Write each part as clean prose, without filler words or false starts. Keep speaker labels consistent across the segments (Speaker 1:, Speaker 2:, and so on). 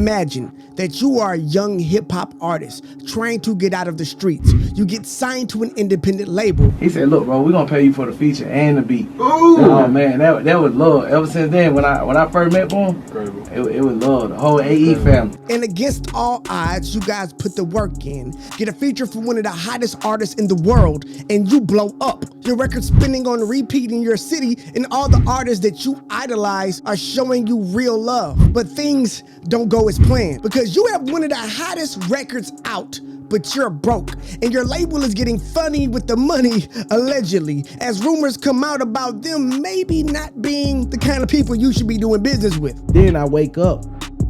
Speaker 1: Imagine that you are a young hip-hop artist trying to get out of the streets. You get signed to an independent label.
Speaker 2: He said, look, bro, we're going to pay you for the feature and the beat.
Speaker 3: Ooh.
Speaker 2: Oh, man, that was love. Ever since then, when I first met Boom, it was love. The whole AE family.
Speaker 1: And against all odds, you guys put the work in. Get a feature from one of the hottest artists in the world, and you blow up. Your record spinning on repeat in your city, and all the artists that you idolize are showing you real love. But things don't go as planned, because you have one of the hottest records out, but you're broke, and your label is getting funny with the money, allegedly, as rumors come out about them maybe not being the kind of people you should be doing business with.
Speaker 4: Then I wake up.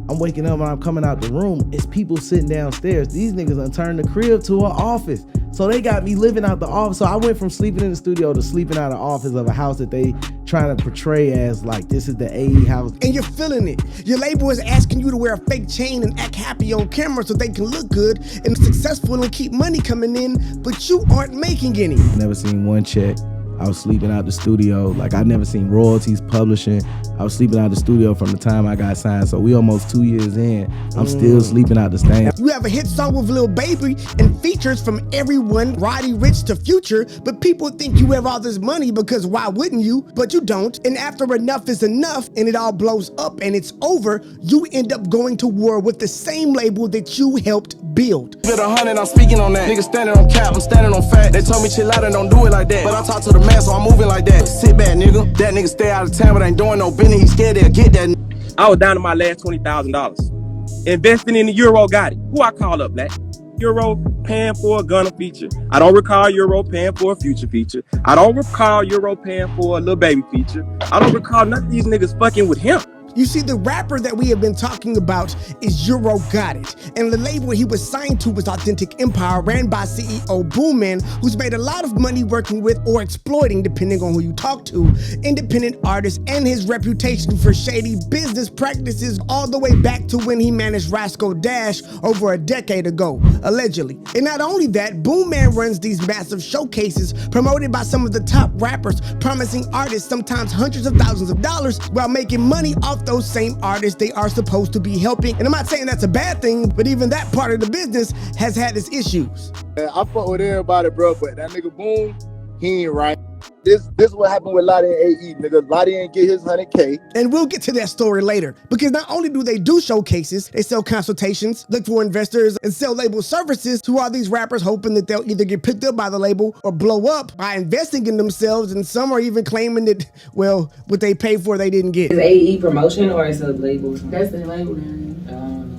Speaker 4: I'm waking up and I'm coming out the room. It's people sitting downstairs. These niggas done turned the crib to an office. So they got me living out the office. So I went from sleeping in the studio to sleeping out of the office of a house that they trying to portray as like, this is the AE house.
Speaker 1: And you're feeling it. Your label is asking you to wear a fake chain and act happy on camera so they can look good and successful and keep money coming in, but you aren't making any.
Speaker 4: Never seen one check. I was sleeping out the studio. Like, I never seen royalties, publishing. I was sleeping out the studio from the time I got signed. So we almost 2 years in. I'm still sleeping out the stand.
Speaker 1: You have a hit song with Lil Baby and features from everyone, Roddy Ricch to Future, but people think you have all this money because why wouldn't you? But you don't. And after enough is enough and it all blows up and it's over, you end up going to war with the same label that you helped build.
Speaker 5: Get 100, I'm speaking on that. Niggas standing on cap, I'm standing on fact. They told me chill out and don't do it like that. But I talk to the man, so I'm moving like that. Sit back, nigga. That nigga stay out of town, but ain't doing no business. He scared they'll get that.
Speaker 6: I was down to my last $20,000. Investing in the Euro Gotit. Who I call up, Black? Euro paying for a Gunna feature. I don't recall Euro paying for a Future feature. I don't recall Euro paying for a Lil Baby feature. I don't recall none of these niggas fucking with him.
Speaker 1: You see, the rapper that we have been talking about is Euro Gotit, and the label he was signed to was Authentic Empire, ran by CEO BoomMan, who's made a lot of money working with or exploiting, depending on who you talk to, independent artists, and his reputation for shady business practices all the way back to when he managed Rascal Dash over a decade ago, allegedly. And not only that, BoomMan runs these massive showcases promoted by some of the top rappers, promising artists sometimes hundreds of thousands of dollars while making money off those same artists they are supposed to be helping. And I'm not saying that's a bad thing, but even that part of the business has had its issues.
Speaker 3: I fuck with everybody, bro, but that nigga Boom, he ain't right. This is what happened with Lottie and AE, nigga. Lottie didn't get his 100K.
Speaker 1: And we'll get to that story later, because not only do they do showcases, they sell consultations, look for investors, and sell label services to all these rappers, hoping that they'll either get picked up by the label or blow up by investing in themselves, and some are even claiming that, well, what they paid for they didn't get.
Speaker 7: Is AE promotion or is it a label? That's the label name.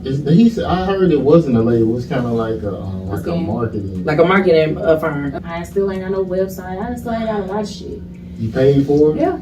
Speaker 8: He said, I heard it wasn't a label. It's kind of like a marketing.
Speaker 7: Like a marketing firm.
Speaker 9: I still ain't got no website. I still ain't got a lot of shit.
Speaker 8: You paid for it?
Speaker 9: Yeah.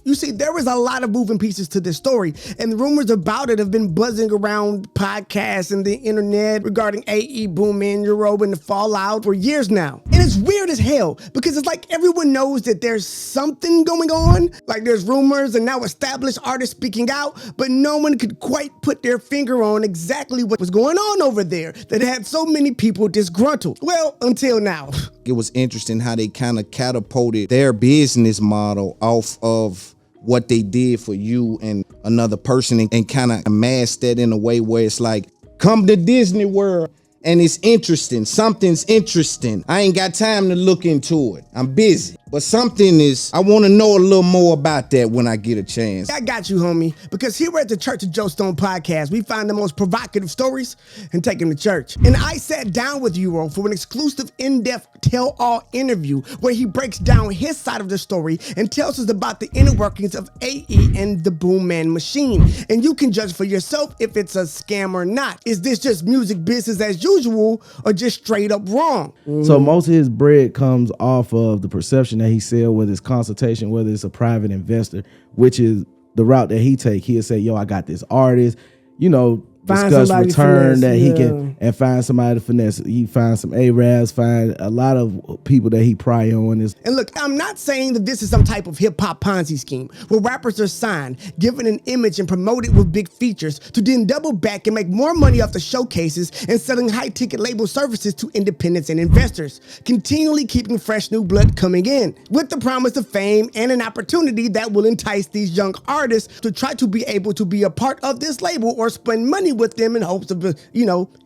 Speaker 1: You see, there was a lot of moving pieces to this story, and the rumors about it have been buzzing around podcasts and the internet regarding AE, BoomMan, Euro, and the fallout for years now. And it's weird as hell, because it's like everyone knows that there's something going on, like there's rumors and now established artists speaking out, but no one could quite put their finger on exactly what was going on over there that had so many people disgruntled. Well, until now.
Speaker 10: It was interesting how they kind of catapulted their business model off of what they did for you and another person and kind of masked that in a way where it's like, come to Disney World and it's interesting. Something's interesting. I ain't got time to look into it. I'm busy. But something is, I want to know a little more about that when I get a chance.
Speaker 1: I got you, homie, because here at the Church of Joe Stone podcast, we find the most provocative stories and take them to church. And I sat down with Euro for an exclusive in-depth tell-all interview where he breaks down his side of the story and tells us about the inner workings of AE and the BoomMan machine. And you can judge for yourself if it's a scam or not. Is this just music business as usual or just straight up wrong?
Speaker 4: So most of his bread comes off of the perception that he sell, whether it's consultation, whether it's a private investor, which is the route that he take. He'll say, yo, I got this artist, you know, discuss return that he can and find somebody to finesse. He finds some Arabs, find a lot of people that he pry on.
Speaker 1: And look, I'm not saying that this is some type of hip-hop Ponzi scheme where rappers are signed, given an image and promoted with big features to then double back and make more money off the showcases and selling high-ticket label services to independents and investors, continually keeping fresh new blood coming in with the promise of fame and an opportunity that will entice these young artists to try to be able to be a part of this label or spend money with them in hopes of,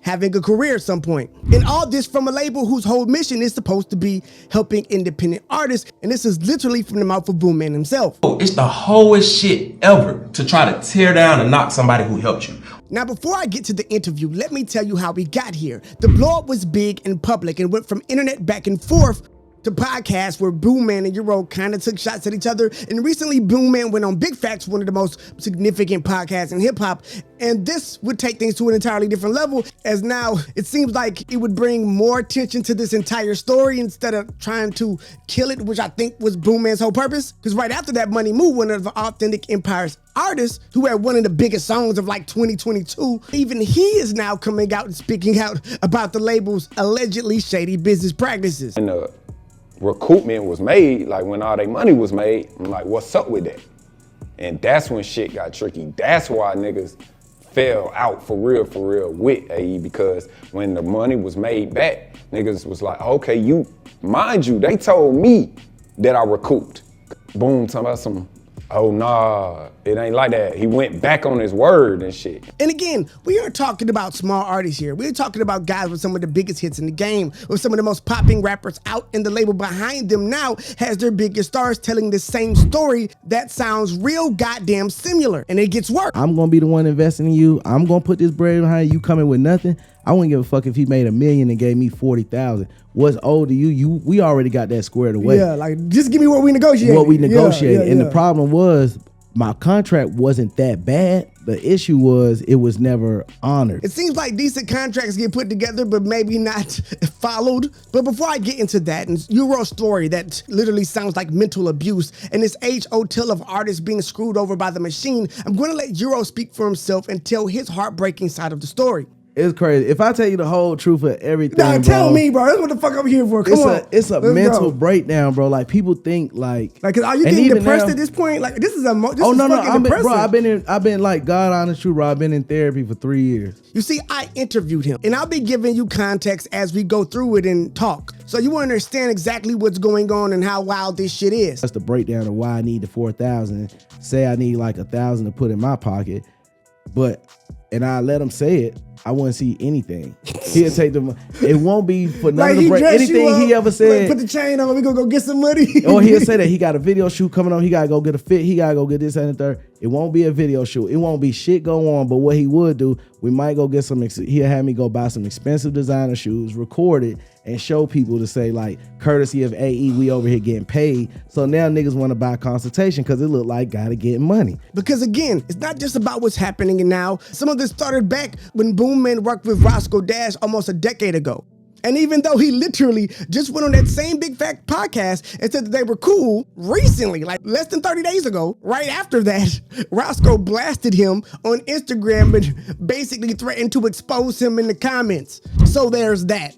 Speaker 1: having a career at some point. And all this from a label whose whole mission is supposed to be helping independent artists. And this is literally from the mouth of BoomMan himself.
Speaker 11: It's the hoest shit ever to try to tear down and knock somebody who helped you.
Speaker 1: Now, before I get to the interview, let me tell you how we got here. The blow up was big and public and went from internet back and forth to podcasts where BoomMan and Euro kind of took shots at each other. And recently, BoomMan went on Big Facts, one of the most significant podcasts in hip hop. And this would take things to an entirely different level, as now it seems like it would bring more attention to this entire story instead of trying to kill it, which I think was BoomMan's whole purpose. Because right after that, Money Moo, one of the Authentic Empire's artists who had one of the biggest songs of like 2022, even he is now coming out and speaking out about the label's allegedly shady business practices.
Speaker 12: And the recoupment was made, like when all their money was made, I'm like, what's up with that? And that's when shit got tricky. That's why niggas fell out for real with AE, because when the money was made back, niggas was like, okay, mind you, they told me that I recouped. Boom, talking about some, oh nah, it ain't like that. He went back on his word and shit.
Speaker 1: And again, we aren't talking about small artists here. We're talking about guys with some of the biggest hits in the game, with some of the most popping rappers out, and the label behind them now has their biggest stars telling the same story that sounds real goddamn similar, and it gets worse.
Speaker 4: I'm gonna be the one investing in you. I'm gonna put this bread behind you coming with nothing. I wouldn't give a fuck if he made $1 million and gave me 40,000. What's owed to you? We already got that squared away.
Speaker 1: Yeah, like just give me what we negotiated.
Speaker 4: What we negotiated.
Speaker 1: Yeah.
Speaker 4: And the problem was my contract wasn't that bad. The issue was it was never honored.
Speaker 1: It seems like decent contracts get put together, but maybe not followed. But before I get into that, and Euro's story that literally sounds like mental abuse, and this age-old tale of artists being screwed over by the machine, I'm going to let Euro speak for himself and tell his heartbreaking side of the story.
Speaker 4: It's crazy. If I tell you the whole truth of everything,
Speaker 1: nah, tell me, bro. That's what the fuck I'm here for. Come on.
Speaker 4: It's a mental breakdown, bro. Like people think like
Speaker 1: are you getting depressed at this point? Like this is a this
Speaker 4: oh
Speaker 1: is
Speaker 4: no,
Speaker 1: depressing.
Speaker 4: I've been like God honest truth, bro. I've been in therapy for 3 years.
Speaker 1: You see, I interviewed him, and I'll be giving you context as we go through it and talk, so you will understand exactly what's going on and how wild this shit is.
Speaker 4: That's the breakdown of why I need the 4,000. Say I need like 1,000 to put in my pocket, and I let him say it. I wouldn't see anything. He'll take them. It won't be for none of the break. Anything he ever said.
Speaker 1: Like, put the chain on. We gonna go get some money.
Speaker 4: Or he'll say that he got a video shoot coming on. He gotta go get a fit. He gotta go get this and the third. It won't be a video shoot. It won't be shit go on. But what he would do, we might go get some. He'll have me go buy some expensive designer shoes, record it, and show people to say like, courtesy of AE, we over here getting paid. So now niggas want to buy consultation because it look like gotta get money.
Speaker 1: Because again, it's not just about what's happening now. Some of this started back when BoomMan worked with Roscoe Dash almost a decade ago. And even though he literally just went on that same Big Fact podcast and said that they were cool recently, like less than 30 days ago, right after that, Roscoe blasted him on Instagram and basically threatened to expose him in the comments. So there's that.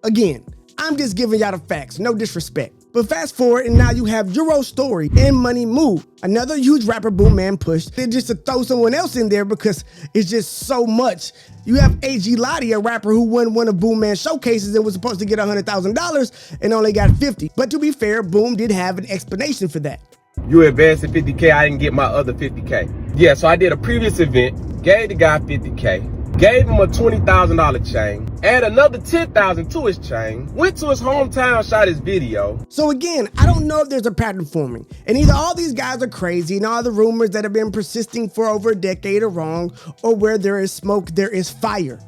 Speaker 1: Again, I'm just giving y'all the facts, no disrespect. But fast forward, and now you have Euro's story and Money Moo, another huge rapper BoomMan pushed, and just to throw someone else in there because it's just so much. You have AG Lottie, a rapper who won one of BoomMan's showcases and was supposed to get $100,000 and only got 50. But to be fair, Boom did have an explanation for that.
Speaker 6: You advanced to 50K, I didn't get my other 50K. Yeah, so I did a previous event, gave the guy 50K. Gave him a $20,000 chain, add another $10,000 to his chain, went to his hometown, shot his video.
Speaker 1: So again, I don't know if there's a pattern forming, and either all these guys are crazy and all the rumors that have been persisting for over a decade are wrong, or where there is smoke, there is fire.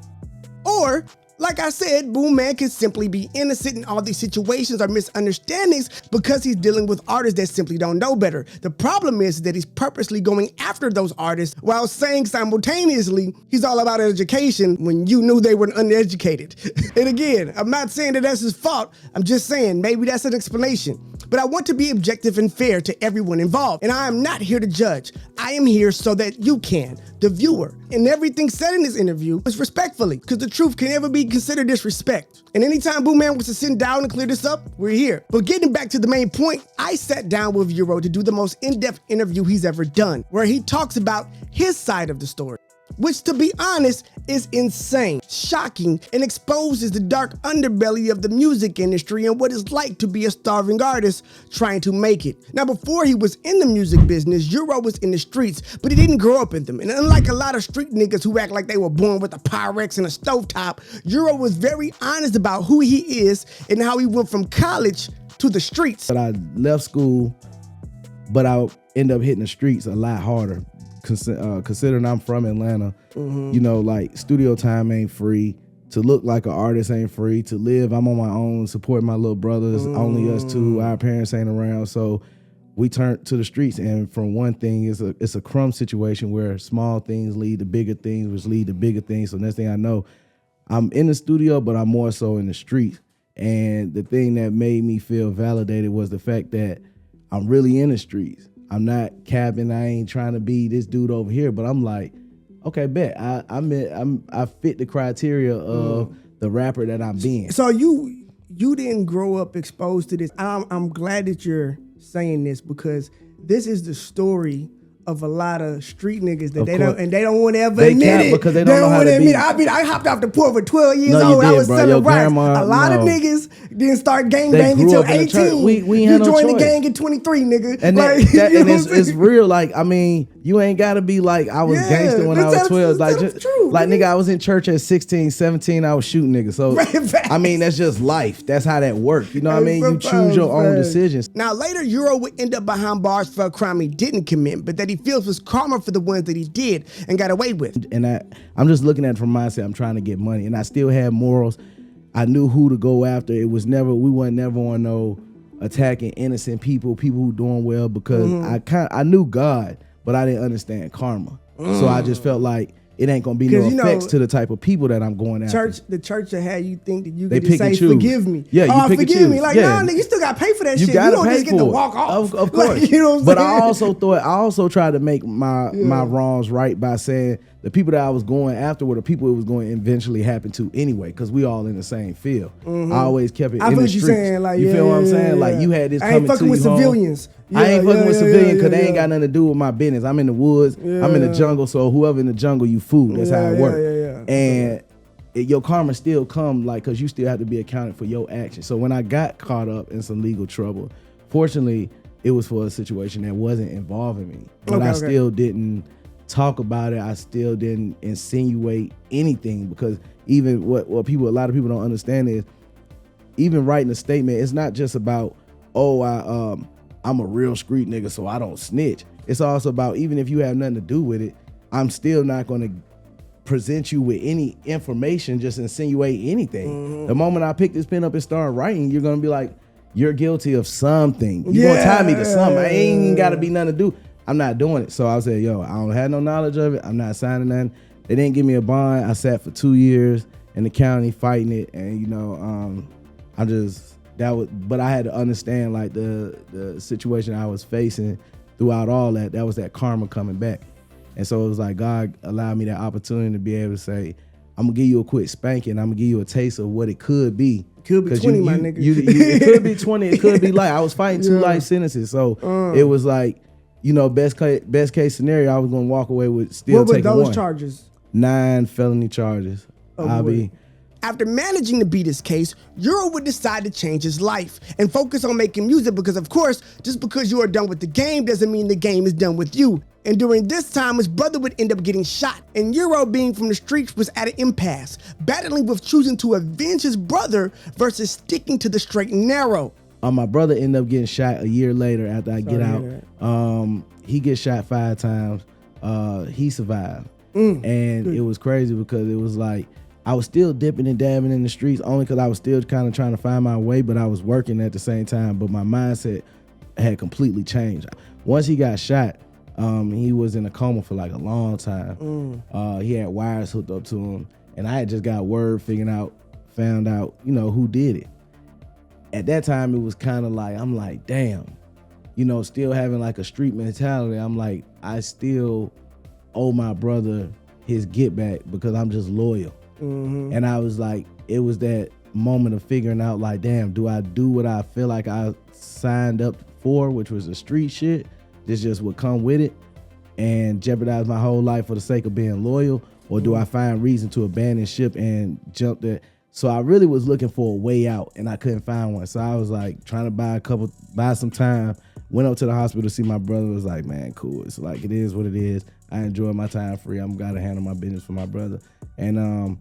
Speaker 1: Or, like I said, BoomMan can simply be innocent in all these situations or misunderstandings because he's dealing with artists that simply don't know better. The problem is that he's purposely going after those artists while saying simultaneously he's all about education when you knew they were uneducated. And again, I'm not saying that that's his fault. I'm just saying maybe that's an explanation. But I want to be objective and fair to everyone involved. And I am not here to judge. I am here so that you can, the viewer. And everything said in this interview is respectfully, because the truth can never be considered disrespect. And anytime BoomMan wants to sit down and clear this up, we're here. But getting back to the main point, I sat down with Euro to do the most in-depth interview he's ever done, where he talks about his side of the story. which to be honest is insane, shocking, and exposes the dark underbelly of the music industry and what it's like to be a starving artist trying to make it. Now, before he was in the music business, Euro was in the streets, but he didn't grow up in them. And unlike a lot of street niggas who act like they were born with a Pyrex and a stovetop, Euro was very honest about who he is and how he went from college to the streets.
Speaker 4: But I left school, but I ended up hitting the streets a lot harder. Considering I'm from Atlanta, you know, like studio time ain't free. To look like an artist ain't free. To live, I'm on my own, supporting my little brothers, only us two. Our parents ain't around, so we turned to the streets. And from one thing, it's a crumb situation where small things lead to bigger things, which lead to bigger things. So next thing I know, I'm in the studio, but I'm more so in the streets. And the thing that made me feel validated was the fact that I'm really in the streets. I'm not capping. I ain't trying to be this dude over here, but I'm like, okay, bet I fit the criteria of the rapper that I'm being.
Speaker 1: So you didn't grow up exposed to this. I'm glad that you're saying this because this is the story of a lot of street niggas that they don't want to ever admit it.
Speaker 4: Because they don't know how to admit
Speaker 1: it. I hopped off the porch at 12 years old. I was selling rice. A lot of niggas didn't start gang banging until 18.
Speaker 4: We ain't
Speaker 1: you joined
Speaker 4: the
Speaker 1: gang at 23, nigga.
Speaker 4: And it's real. Like, I mean, you ain't got to be like, I was gangster when I was 12. Like, nigga, I was in church at 16, 17. I was shooting niggas. So, I mean, that's just life. That's how that works. You know what I mean? You choose your own decisions.
Speaker 1: Now, later, Euro would end up behind bars for a crime he didn't commit, but that he feels was karma for the ones that he did and got away with.
Speaker 4: And I'm just looking at it from mindset. I'm trying to get money, and I still had morals. I knew who to go after. We wasn't never on no attacking innocent people who doing well, because I knew God, but I didn't understand karma. So I just felt like it ain't gonna be no effects to the type of people that I'm going after.
Speaker 1: The church that had you think that you could just say, forgive me.
Speaker 4: Yeah, you
Speaker 1: forgive me. Like, nah, nigga, you still gotta pay for that shit. You don't just get to walk off.
Speaker 4: Of course.
Speaker 1: Like, you know what I'm
Speaker 4: but
Speaker 1: saying?
Speaker 4: I also tried to make my wrongs right by saying the people that I was going after were the people it was going to eventually happen to anyway, because we all in the same field. I always kept it in the streets.
Speaker 1: Saying, like,
Speaker 4: you feel what I'm saying? Like, you had this coming to you.
Speaker 1: I ain't fucking with civilians.
Speaker 4: I ain't fucking with civilians because they ain't got nothing to do with my business. I'm in the woods. I'm in the jungle. So whoever in the jungle, you food. That's how it works. And your karma still come, like, because you still have to be accounted for your actions. So when I got caught up in some legal trouble, fortunately, it was for a situation that wasn't involving me. But I still didn't talk about it. I still didn't insinuate anything, because even what a lot of people don't understand is, even writing a statement, it's not just about, I'm a real street nigga, so I don't snitch. It's also about, even if you have nothing to do with it, I'm still not going to present you with any information, just insinuate anything. The moment I pick this pen up and start writing, you're going to be like, you're guilty of something. You're going to tie me to something. I ain't got to be nothing to do. I'm not doing it. So I said, I don't have no knowledge of it. I'm not signing nothing. They didn't give me a bond. I sat for 2 years in the county fighting it. And, but I had to understand, like, the situation I was facing throughout all that. That was that karma coming back. And so it was like God allowed me that opportunity to be able to say, I'm gonna give you a quick spanking. I'm gonna give you a taste of what it could be.
Speaker 1: Could be 20, my nigga.
Speaker 4: It could be 20. It could be life. I was fighting 2 life sentences. So it was like, best case scenario, I was gonna walk away with still taking one.
Speaker 1: What were those charges?
Speaker 4: 9 felony charges.
Speaker 1: After managing to beat his case, Euro would decide to change his life and focus on making music, because, of course, just because you are done with the game doesn't mean the game is done with you. And during this time, his brother would end up getting shot, and Euro, being from the streets, was at an impasse, battling with choosing to avenge his brother versus sticking to the straight and narrow.
Speaker 4: My brother ended up getting shot a year later after I get out. He gets shot 5 times. He survived. And it was crazy because it was like, I was still dipping and dabbing in the streets, only because I was still kind of trying to find my way, but I was working at the same time. But my mindset had completely changed. Once he got shot, he was in a coma for like a long time. He had wires hooked up to him, and I had just got word, found out, who did it. At that time, it was kind of like, I'm like, damn, still having like a street mentality. I'm like, I still owe my brother his get back because I'm just loyal. And I was like, it was that moment of figuring out, like, damn, do I do what I feel like I signed up for, which was the street shit? This just would come with it, and jeopardize my whole life for the sake of being loyal, or do I find reason to abandon ship and jump there? So I really was looking for a way out, and I couldn't find one. So I was like trying to buy some time. Went up to the hospital to see my brother. Was like, man, cool. It's like, it is what it is. I enjoy my time free. I'm gotta handle my business for my brother. And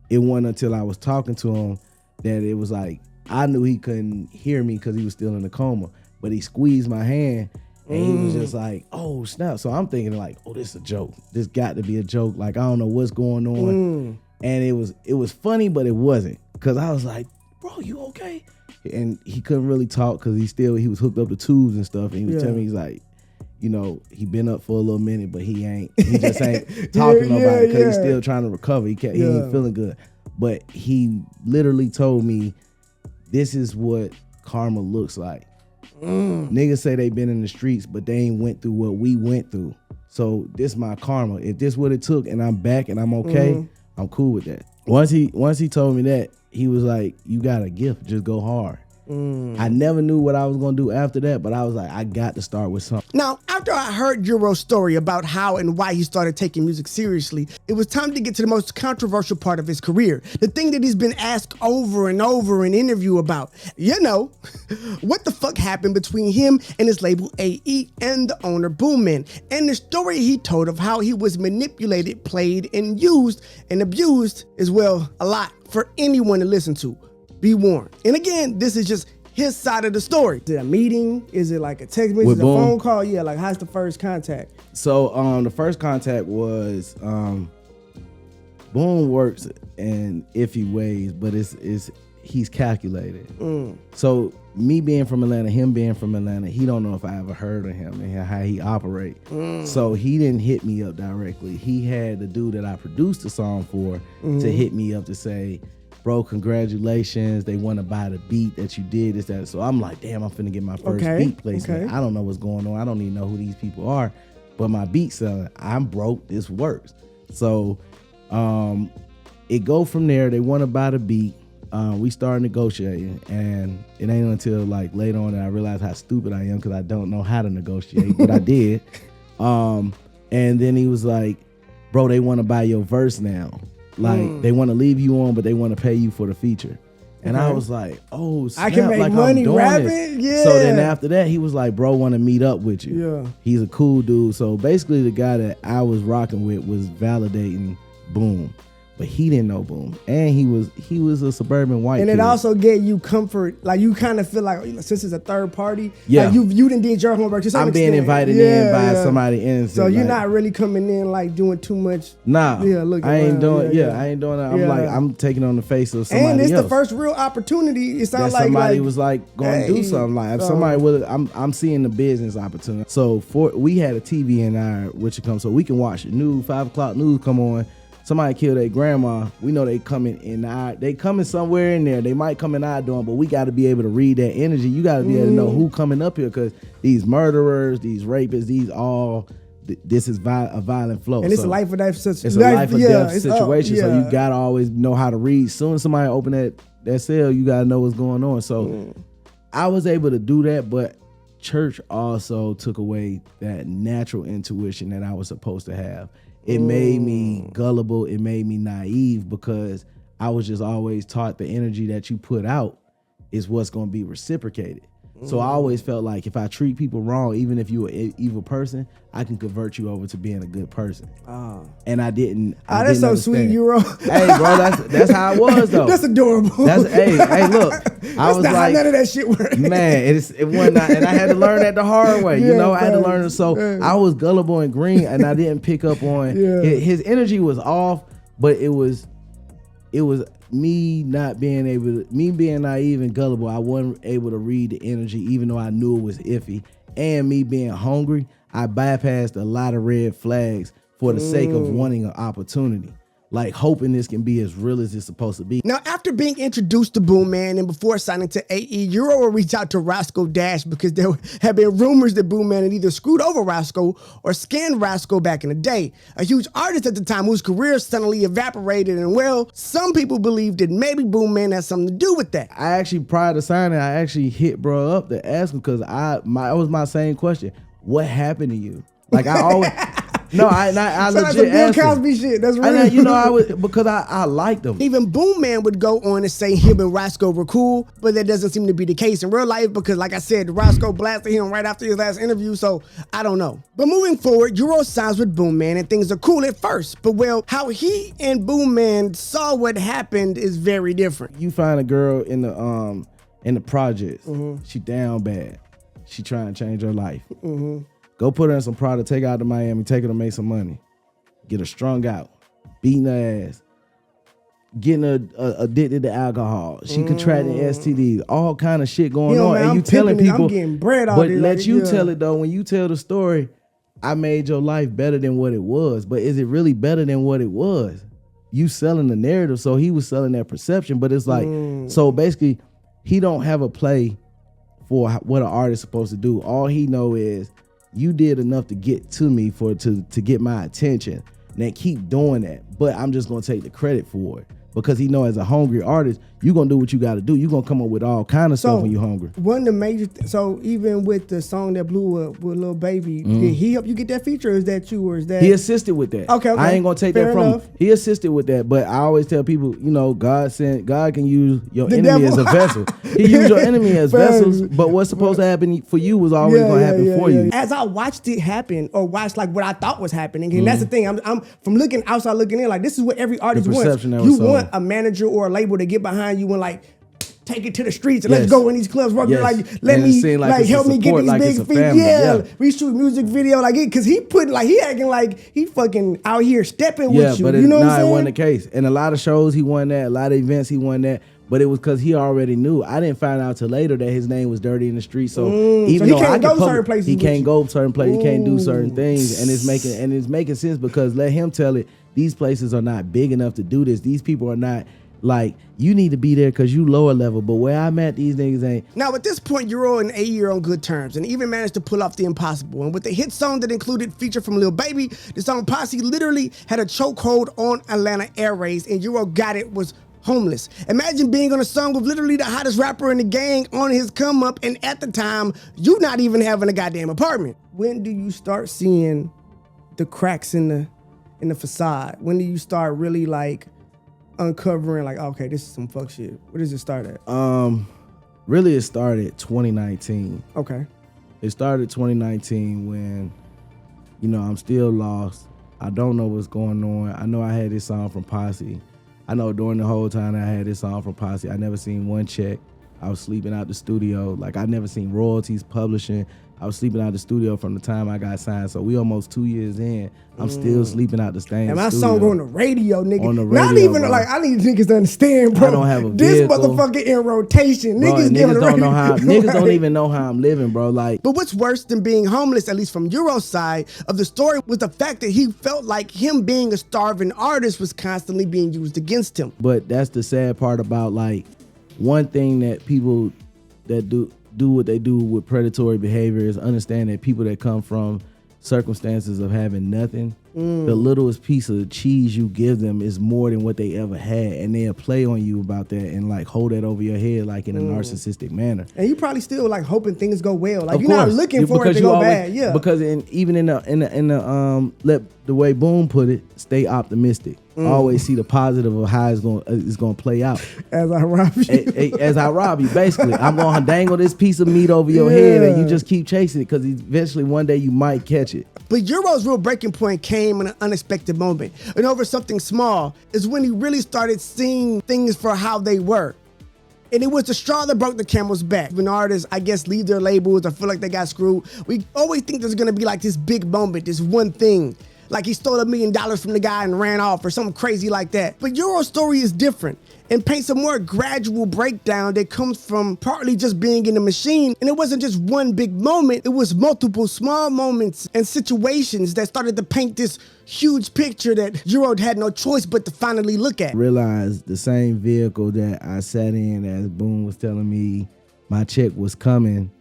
Speaker 4: it wasn't until I was talking to him that it was like, I knew he couldn't hear me because he was still in a coma, but he squeezed my hand and he was just like, oh snap. So I'm thinking like, oh, this is a joke. This got to be a joke. Like, I don't know what's going on. And it was funny, but it wasn't, because I was like, bro, you okay? And he couldn't really talk because he was hooked up to tubes and stuff. And he was telling me, he's like, you know, he been up for a little minute, but he just ain't talking about it because he's still trying to recover. He ain't feeling good. But he literally told me, this is what karma looks like. Niggas say they been in the streets, but they ain't went through what we went through. So this my karma. If this what it took and I'm back and I'm okay, I'm cool with that. Once he told me that, he was like, you got a gift, just go hard. I never knew what I was gonna do after that, but I was like, I got to start with something.
Speaker 1: Now, after I heard Euro's story about how and why he started taking music seriously, it was time to get to the most controversial part of his career. The thing that he's been asked over and over in interview about. You know, what the fuck happened between him and his label AE and the owner BoomMan, and the story he told of how he was manipulated, played, and used and abused as well, a lot for anyone to listen to. Be warned. And again, this is just his side of the story. Is it a meeting? Is it like a text message, a phone call? Yeah, like how's the first contact?
Speaker 4: So the first contact was Boom works in iffy ways, but he's calculated. So me being from Atlanta, him being from Atlanta, he don't know if I ever heard of him and how he operate. So he didn't hit me up directly. He had the dude that I produced the song for to hit me up to say, bro, congratulations. They want to buy the beat that you did. This, that. So I'm like, damn, I'm finna get my first beat placement. I don't know what's going on. I don't even know who these people are, but my beat selling. I'm broke. This works. So it go from there. They want to buy the beat. We start negotiating, and it ain't until like later on that I realized how stupid I am because I don't know how to negotiate, but I did. And then he was like, bro, they want to buy your verse now. Like, they want to leave you on, but they want to pay you for the feature. And I was like, oh, snap,
Speaker 1: I can make
Speaker 4: like
Speaker 1: money
Speaker 4: I'm doing
Speaker 1: rapping?
Speaker 4: this.
Speaker 1: Yeah.
Speaker 4: So then after that, he was like, bro, want to meet up with you.
Speaker 1: Yeah.
Speaker 4: He's a cool dude. So basically the guy that I was rocking with was validating Boom. But he didn't know Boom. And he was a suburban white
Speaker 1: and
Speaker 4: kid.
Speaker 1: it also gave you comfort. Like, you kind of feel like, since it's a third party,
Speaker 4: yeah,
Speaker 1: like you done did your homework to some
Speaker 4: I'm
Speaker 1: extent.
Speaker 4: being invited in by somebody innocent.
Speaker 1: So you're not really coming in like doing too much.
Speaker 4: Nah.
Speaker 1: Yeah, look.
Speaker 4: I ain't doing I ain't doing that. I'm like, I'm taking on the face of somebody else.
Speaker 1: And it's the first real opportunity. It sounds like
Speaker 4: somebody was like going to do something. Like if somebody would, I'm seeing the business opportunity. So we had a TV in our so we can watch the news. 5 o'clock news come on. Somebody killed their grandma. We know they coming somewhere in there. They might come in our dorm, but we got to be able to read that energy. You got to be able to know who coming up here, because these murderers, these rapists, this is a violent flow.
Speaker 1: And it's a life or death situation.
Speaker 4: It's a life or death situation. So you got to always know how to read. As soon as somebody open that cell, you got to know what's going on. So I was able to do that, but church also took away that natural intuition that I was supposed to have. It made me gullible. It made me naive, because I was just always taught the energy that you put out is what's going to be reciprocated. So I always felt like if I treat people wrong, even if you're an evil person, I can convert you over to being a good person. And I didn't.
Speaker 1: That's so sweet, Euro.
Speaker 4: Hey, bro, that's how it was though.
Speaker 1: That's adorable.
Speaker 4: Hey, look. I was like,
Speaker 1: none of that shit worked.
Speaker 4: Man, it wasn't, and I had to learn that the hard way. I had to learn it. So I was gullible and green, and I didn't pick up on his energy was off, but it was me not being able to, me being naive and gullible. I wasn't able to read the energy, even though I knew it was iffy. And me being hungry, I bypassed a lot of red flags for the sake of wanting an opportunity. Like hoping this can be as real as it's supposed to be.
Speaker 1: Now, after being introduced to BoomMan and before signing to AE, Euro will reach out to Roscoe Dash because there have been rumors that BoomMan had either screwed over Roscoe or scanned Roscoe back in the day. A huge artist at the time whose career suddenly evaporated, and well, some people believe that maybe BoomMan has something to do with that.
Speaker 4: I actually, prior to signing, I actually hit bro up to ask him, because it was my same question. What happened to you? Like I No, I
Speaker 1: so
Speaker 4: legit
Speaker 1: that's some Bill Cosby shit. That's real.
Speaker 4: You know, I would, because I liked him.
Speaker 1: Even BoomMan would go on and say him and Roscoe were cool, but that doesn't seem to be the case in real life because, like I said, Roscoe blasted him right after his last interview, so I don't know. But moving forward, Euro signs with BoomMan and things are cool at first, but well, how he and BoomMan saw what happened is very different.
Speaker 4: You find a girl in the projects, she down bad. She trying to change her life. Go put her in some product, take her out to Miami, take her to make some money. Get her strung out, beating her ass, getting her addicted to alcohol. She contracting STDs, all kind of shit going on.
Speaker 1: Man,
Speaker 4: and you telling people,
Speaker 1: I'm getting bread out
Speaker 4: but
Speaker 1: there.
Speaker 4: let you tell it though. When you tell the story, I made your life better than what it was. But is it really better than what it was? You selling the narrative, so he was selling that perception. But it's like, so basically, he don't have a play for what an artist is supposed to do. All he know is, you did enough to get to me to get my attention. And then keep doing that. But I'm just gonna take the credit for it. Because he know as a hungry artist, you gonna do what you gotta do. You gonna come up with all kind of stuff when you hungry.
Speaker 1: One of the major, so even with the song that blew up with Lil Baby, did he help you get that feature, or is that you, or is that?
Speaker 4: He assisted with that.
Speaker 1: Okay.
Speaker 4: I ain't gonna take that from him. He assisted with that, but I always tell people, you know, God can use your enemy as a vessel. He used your enemy as vessels, but what's supposed to happen for you was always gonna happen for you.
Speaker 1: As I watched it happen, or watched like what I thought was happening, and that's the thing, I'm from looking outside looking in, like this is what every artist wants. You want a manager or a label to get behind you and like take it to the streets and let's go in these clubs, like let me like help me get these big feet, we shoot music video like it, because he acting like he fucking out here stepping with you.
Speaker 4: But
Speaker 1: you know what I'm saying?
Speaker 4: It wasn't the case. And a lot of shows he won that, a lot of events he won that. But it was because he already knew. I didn't find out till later that his name was dirty in the street. So even though I can certain places, he can't go certain places. He can't do certain things, and it's making sense because let him tell it. These places are not big enough to do this. These people are not. Like, you need to be there because you lower level, but where I'm at, these niggas ain't.
Speaker 1: Now, at this point, Euro and AE are on good terms and even managed to pull off the impossible. And with the hit song that included feature from Lil Baby, the song Posse literally had a chokehold on Atlanta airways, and Euro Gotit was homeless. Imagine being on a song with literally the hottest rapper in the gang on his come up, and at the time, you not even having a goddamn apartment. When do you start seeing the cracks in the facade? When do you start really like uncovering like, okay, this is some fuck shit? Where does it start at?
Speaker 4: Really it started 2019.
Speaker 1: Okay.
Speaker 4: It started 2019 when, you know, I'm still lost. I don't know what's going on. I know I had this song from Posse. I know during the whole time I had this song from Posse, I never seen one check. I was sleeping out the studio. Like, I never seen royalties, publishing. I was sleeping out the studio from the time I got signed. So we almost 2 years in. I'm still sleeping out the same.
Speaker 1: And my
Speaker 4: studio.
Speaker 1: song on the radio, nigga.
Speaker 4: On the radio,
Speaker 1: not even
Speaker 4: bro.
Speaker 1: like, I need niggas to understand, bro.
Speaker 4: I don't have a
Speaker 1: this
Speaker 4: vehicle.
Speaker 1: motherfucker in rotation.
Speaker 4: Bro,
Speaker 1: niggas
Speaker 4: don't know how. Niggas
Speaker 1: right?
Speaker 4: don't even know how I'm living, bro. Like,
Speaker 1: but what's worse than being homeless, at least from Euro's side of the story, was the fact that he felt like him being a starving artist was constantly being used against him.
Speaker 4: But that's the sad part about, like, one thing that people that do what they do with predatory behavior is understand that people that come from circumstances of having nothing, the littlest piece of cheese you give them is more than what they ever had, and they'll play on you about that and like hold that over your head like in a narcissistic manner.
Speaker 1: And you probably still like hoping things go well. Like,
Speaker 4: of
Speaker 1: you're
Speaker 4: course.
Speaker 1: not looking for it to go bad. Yeah.
Speaker 4: Because even in the let the way Boom put it, stay optimistic. Always see the positive of how it's gonna play out.
Speaker 1: As I rob you.
Speaker 4: As I rob you, basically. I'm gonna dangle this piece of meat over your head and you just keep chasing it because eventually one day you might catch it.
Speaker 1: But Euro's real breaking point came in an unexpected moment. And over something small is when he really started seeing things for how they were. And it was the straw that broke the camel's back. When artists, I guess, leave their labels or feel like they got screwed, we always think there's gonna be like this big moment, this one thing. Like he stole $1 million from the guy and ran off or something crazy like that. But Euro's story is different and paints a more gradual breakdown that comes from partly just being in the machine. And it wasn't just one big moment, it was multiple small moments and situations that started to paint this huge picture that Euro had no choice but to finally look at.
Speaker 4: Realized the same vehicle that I sat in as Boom was telling me my check was coming,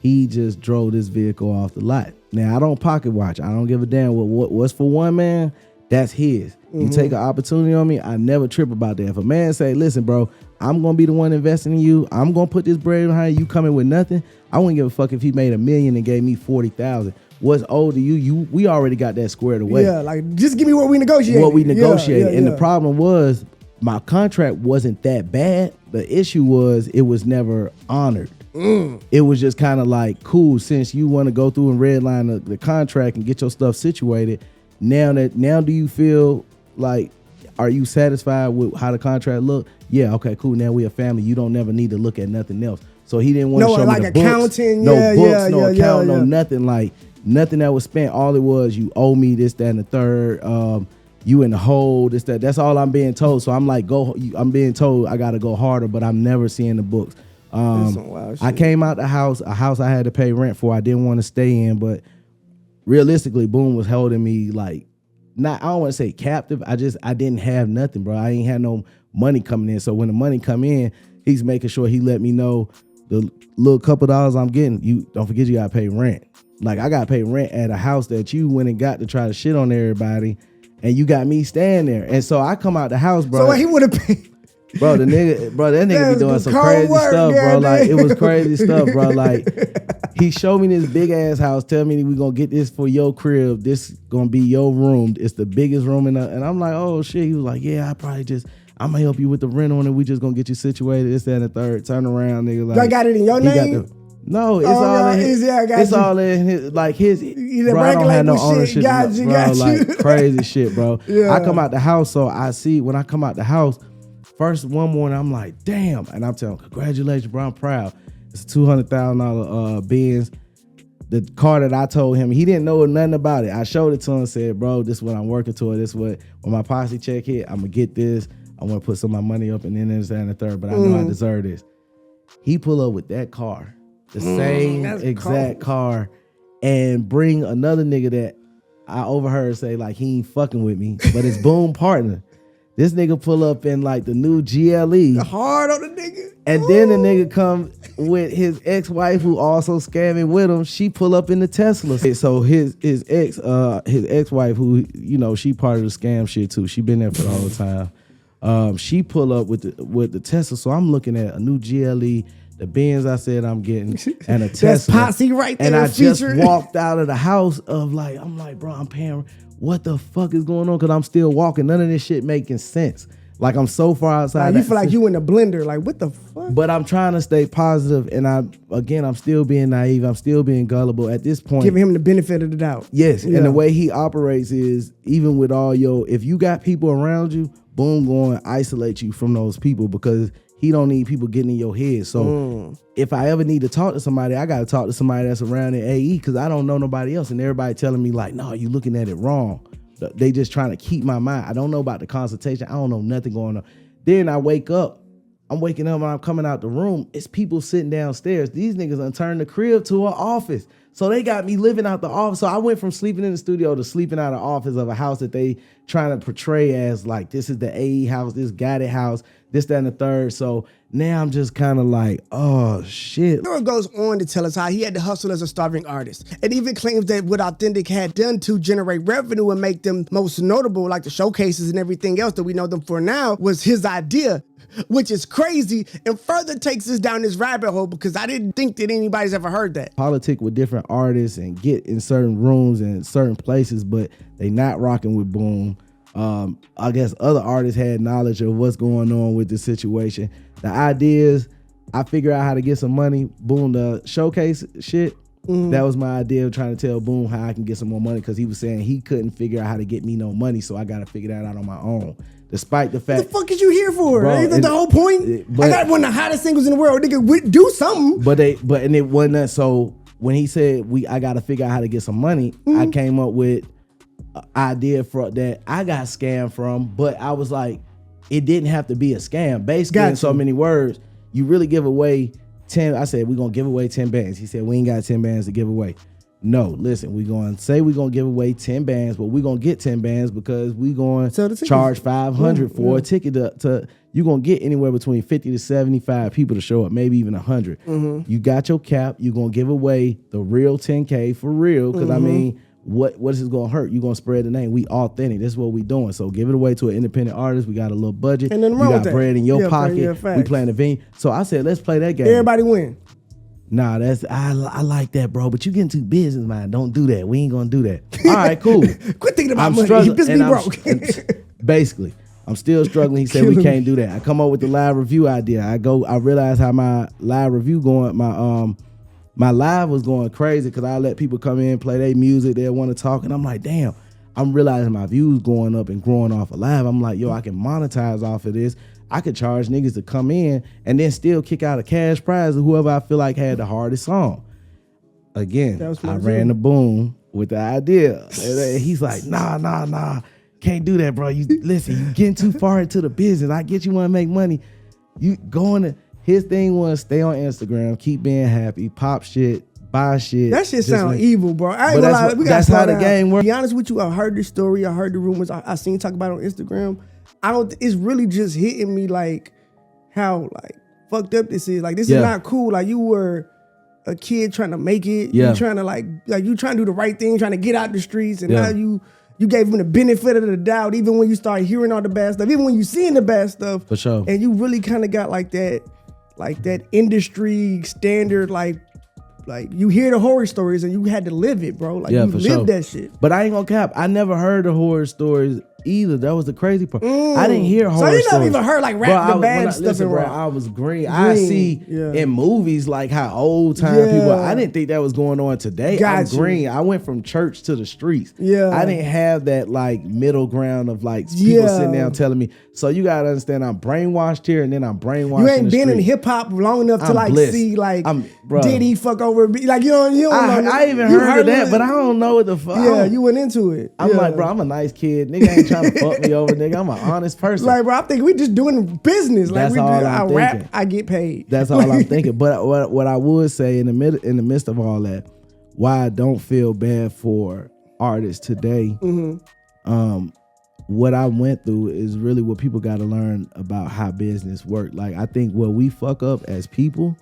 Speaker 4: he just drove this vehicle off the lot. Now, I don't pocket watch. I don't give a damn what's for one man, that's his. You take an opportunity on me, I never trip about that. If a man say, listen, bro, I'm going to be the one investing in you. I'm going to put this bread behind you coming with nothing. I wouldn't give a fuck if he made $1 million and gave me $40,000. what's owed to you, we already got that squared away.
Speaker 1: Yeah, like just give me what we negotiated.
Speaker 4: What we negotiated. And
Speaker 1: yeah.
Speaker 4: the problem was my contract wasn't that bad. The issue was it was never honored. It was just kind of like, cool, since you want to go through and redline the contract and get your stuff situated, now do you feel like, are you satisfied with how the contract look? Yeah, okay, cool. Now we a family. You don't never need to look at nothing else. So he didn't want to show
Speaker 1: like
Speaker 4: me the books.
Speaker 1: accounting,
Speaker 4: No account, no nothing. Like nothing that was spent. All it was, you owe me this, that, and the third. You in the hole, this, that. That's all I'm being told. So I'm like, I'm being told I got to go harder, but I'm never seeing the books. I came out the house, a house I had to pay rent for. I didn't want to stay in, but realistically, Boom was holding me like, I don't want to say captive. I didn't have nothing, bro. I ain't had no money coming in. So when the money come in, he's making sure he let me know the little couple dollars I'm getting. You don't forget you gotta pay rent. Like I gotta pay rent at a house that you went and got to try to shit on everybody, and you got me staying there. And so I come out the house, bro.
Speaker 1: So he would have paid.
Speaker 4: Bro, that nigga be doing some crazy stuff, bro. Like it was crazy stuff, bro. Like he showed me this big ass house, tell me we gonna get this for your crib. This gonna be your room. It's the biggest room and I'm like, oh shit. He was like, yeah, I'm gonna help you with the rent on it. We just gonna get you situated. This, that, and the third. Turn around, nigga. Like,
Speaker 1: I got it in your name.
Speaker 4: No, it's all in his. It's all in his. Like his. Bro, I don't have no ownership,
Speaker 1: got you.
Speaker 4: Like crazy shit, bro.
Speaker 1: Yeah.
Speaker 4: I come out the house, so I see when I come out the house. First one morning, I'm like, damn. And I'm telling him, congratulations, bro. I'm proud. It's a $200,000 Benz. The car that I told him, he didn't know nothing about it. I showed it to him and said, bro, this is what I'm working toward. This is what, when my posse check hit, I'm going to get this. I want to put some of my money up and then this and the third, but I know I deserve this. He pull up with that car, the same exact car, and bring another nigga that I overheard say like he ain't fucking with me, but it's Boom partner. This nigga pull up in like the new GLE.
Speaker 1: Hard on the nigga.
Speaker 4: And then the nigga come with his ex-wife who also scamming with him. She pull up in the Tesla. So his ex-wife who, you know, she part of the scam shit too. She been there for the whole time. She pull up with the Tesla. So I'm looking at a new GLE, the Benz I said I'm getting, and a Tesla.
Speaker 1: That's posse right there.
Speaker 4: And I just walked out of the house of like, I'm like, bro, I'm paying. What the fuck is going on? Because I'm still walking. None of this shit making sense. Like I'm so far outside.
Speaker 1: You feel like you in the blender. Like what the fuck?
Speaker 4: But I'm trying to stay positive, and I'm still being naive. I'm still being gullible at this point.
Speaker 1: Giving him the benefit of the doubt.
Speaker 4: Yes, yeah. And the way he operates is even with all if you got people around you, Boom going to isolate you from those people because he don't need people getting in your head. So if I ever need to talk to somebody, I got to talk to somebody that's around in AE because I don't know nobody else. And everybody telling me like, no, you looking at it wrong. They just trying to keep my mind. I don't know about the consultation. I don't know nothing going on. Then I wake up. I'm waking up and I'm coming out the room. It's people sitting downstairs. These niggas done turned the crib to an office. So they got me living out the office. So I went from sleeping in the studio to sleeping out of the office of a house that they trying to portray as like, this is the AE house, this guided house, this, that, and the third. So now I'm just kind of like, oh, shit.
Speaker 1: Euro goes on to tell us how he had to hustle as a starving artist and even claims that what Authentic had done to generate revenue and make them most notable, like the showcases and everything else that we know them for now, was his idea, which is crazy and further takes us down this rabbit hole because I didn't think that anybody's ever heard that.
Speaker 4: Politic with different artists and get in certain rooms and certain places, but they not rocking with Boom. I guess other artists had knowledge of what's going on with the situation. The idea is I figure out how to get some money. Boom, the showcase shit. That was my idea of trying to tell Boom how I can get some more money because he was saying he couldn't figure out how to get me no money, so I got to figure that out on my own. Despite the fact,
Speaker 1: what the fuck is you here for?
Speaker 4: Bro,
Speaker 1: Ain't that the whole point? I got one of the hottest singles in the world. Nigga, do something.
Speaker 4: But it wasn't that. So when he said I got to figure out how to get some money, I came up with an idea for that I got scammed from. But I was like, it didn't have to be a scam. Basically, in so many words, you really give away 10. I said we're gonna give away 10 bands. He said we ain't got 10 bands to give away. No, listen, we're going to say we're going to give away 10 bands, but we're going to get 10 bands because we're going to charge $500 for a ticket to you're going to get anywhere between 50 to 75 people to show up, maybe even 100. You got your cap. You're going to give away the real 10K for real because, I mean, what is this going to hurt? You're going to spread the name. We authentic. This is what we doing. So give it away to an independent artist. We got a little budget.
Speaker 1: And then
Speaker 4: you got bread in your pocket. We playing the venue. So I said, let's play that game.
Speaker 1: Everybody win.
Speaker 4: Nah, I like that, bro. But you getting too business, man. Don't do that. We ain't gonna do that. All right, cool.
Speaker 1: Quit thinking about money. You pissed me broke.
Speaker 4: Basically, I'm still struggling. He said we can't do that. I come up with the live review idea. I realized how my live review going. My live was going crazy because I let people come in, play their music. They want to talk, and I'm like, damn. I'm realizing my views going up and growing off of live. I'm like, yo, I can monetize off of this. I could charge niggas to come in and then still kick out a cash prize to whoever I feel like had the hardest song. Again, I ran the Boom with the idea. And he's like, nah. Can't do that, bro. You getting too far into the business. I get you want to make money. You going to, his thing was stay on Instagram, keep being happy, pop shit, buy shit.
Speaker 1: That shit sound evil, bro. I ain't gonna lie.
Speaker 4: That's how the game works.
Speaker 1: To be honest with you, I heard the story. I heard the rumors. I seen talk about it on Instagram. It's really just hitting me like how like fucked up this is. Like this is not cool. Like you were a kid trying to make it. You trying to like you trying to do the right thing, trying to get out the streets, and now you gave him the benefit of the doubt, even when you start hearing all the bad stuff, even when you seeing the bad stuff.
Speaker 4: For sure.
Speaker 1: And you really kind of got like that industry standard, like you hear the horror stories and you had to live it, bro. Like you lived that shit.
Speaker 4: But I ain't gonna cap. I never heard the horror stories either. That was the crazy part. I didn't hear horror stories.
Speaker 1: So you never even heard like rap the bad stuff in rap.
Speaker 4: I was green. I see in movies like how old time people. I didn't think that was going on today. I'm green. I went from church to the streets. I didn't have that like middle ground of like people sitting down telling me. So you gotta understand, I'm brainwashed here and then I'm brainwashed.
Speaker 1: You ain't been in hip hop long enough to like see like Diddy fuck over like you don't know.
Speaker 4: I even heard of that, but I don't know what the fuck.
Speaker 1: Yeah, you went into it.
Speaker 4: I'm like, bro, I'm a nice kid. Nigga ain't trying to fuck me over, nigga. I'm an honest person.
Speaker 1: Like, bro, I think we just doing business. Like,
Speaker 4: That's all I'm thinking.
Speaker 1: Rap, I get paid.
Speaker 4: That's all I'm thinking. But what I would say in the midst of all that, why I don't feel bad for artists today, what I went through is really what people got to learn about how business work. Like, I think what we fuck up as people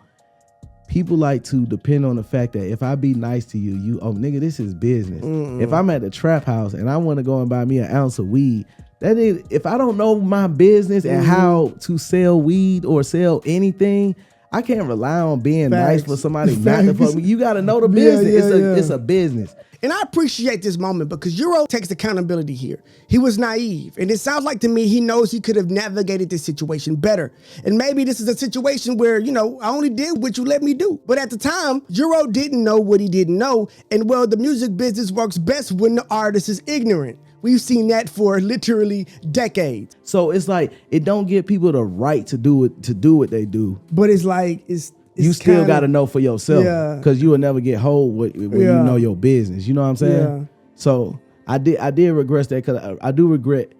Speaker 4: like to depend on the fact that if I be nice to you, oh nigga, this is business. If I'm at the trap house and I want to go and buy me an ounce of weed, that is, if I don't know my business and how to sell weed or sell anything, I can't rely on being nice for somebody not to fuck me. You got to know the business. It's a business.
Speaker 1: And I appreciate this moment because Euro takes accountability here. He was naive. And it sounds like to me he knows he could have navigated this situation better. And maybe this is a situation where, I only did what you let me do. But at the time, Euro didn't know what he didn't know. And the music business works best when the artist is ignorant. We've seen that for literally decades.
Speaker 4: So it's like it don't give people the right to do what they do.
Speaker 1: But it's like
Speaker 4: you still got to know for yourself because you will never get hold when you know your business. You know what I'm saying?
Speaker 1: Yeah.
Speaker 4: So I did regret that because I do regret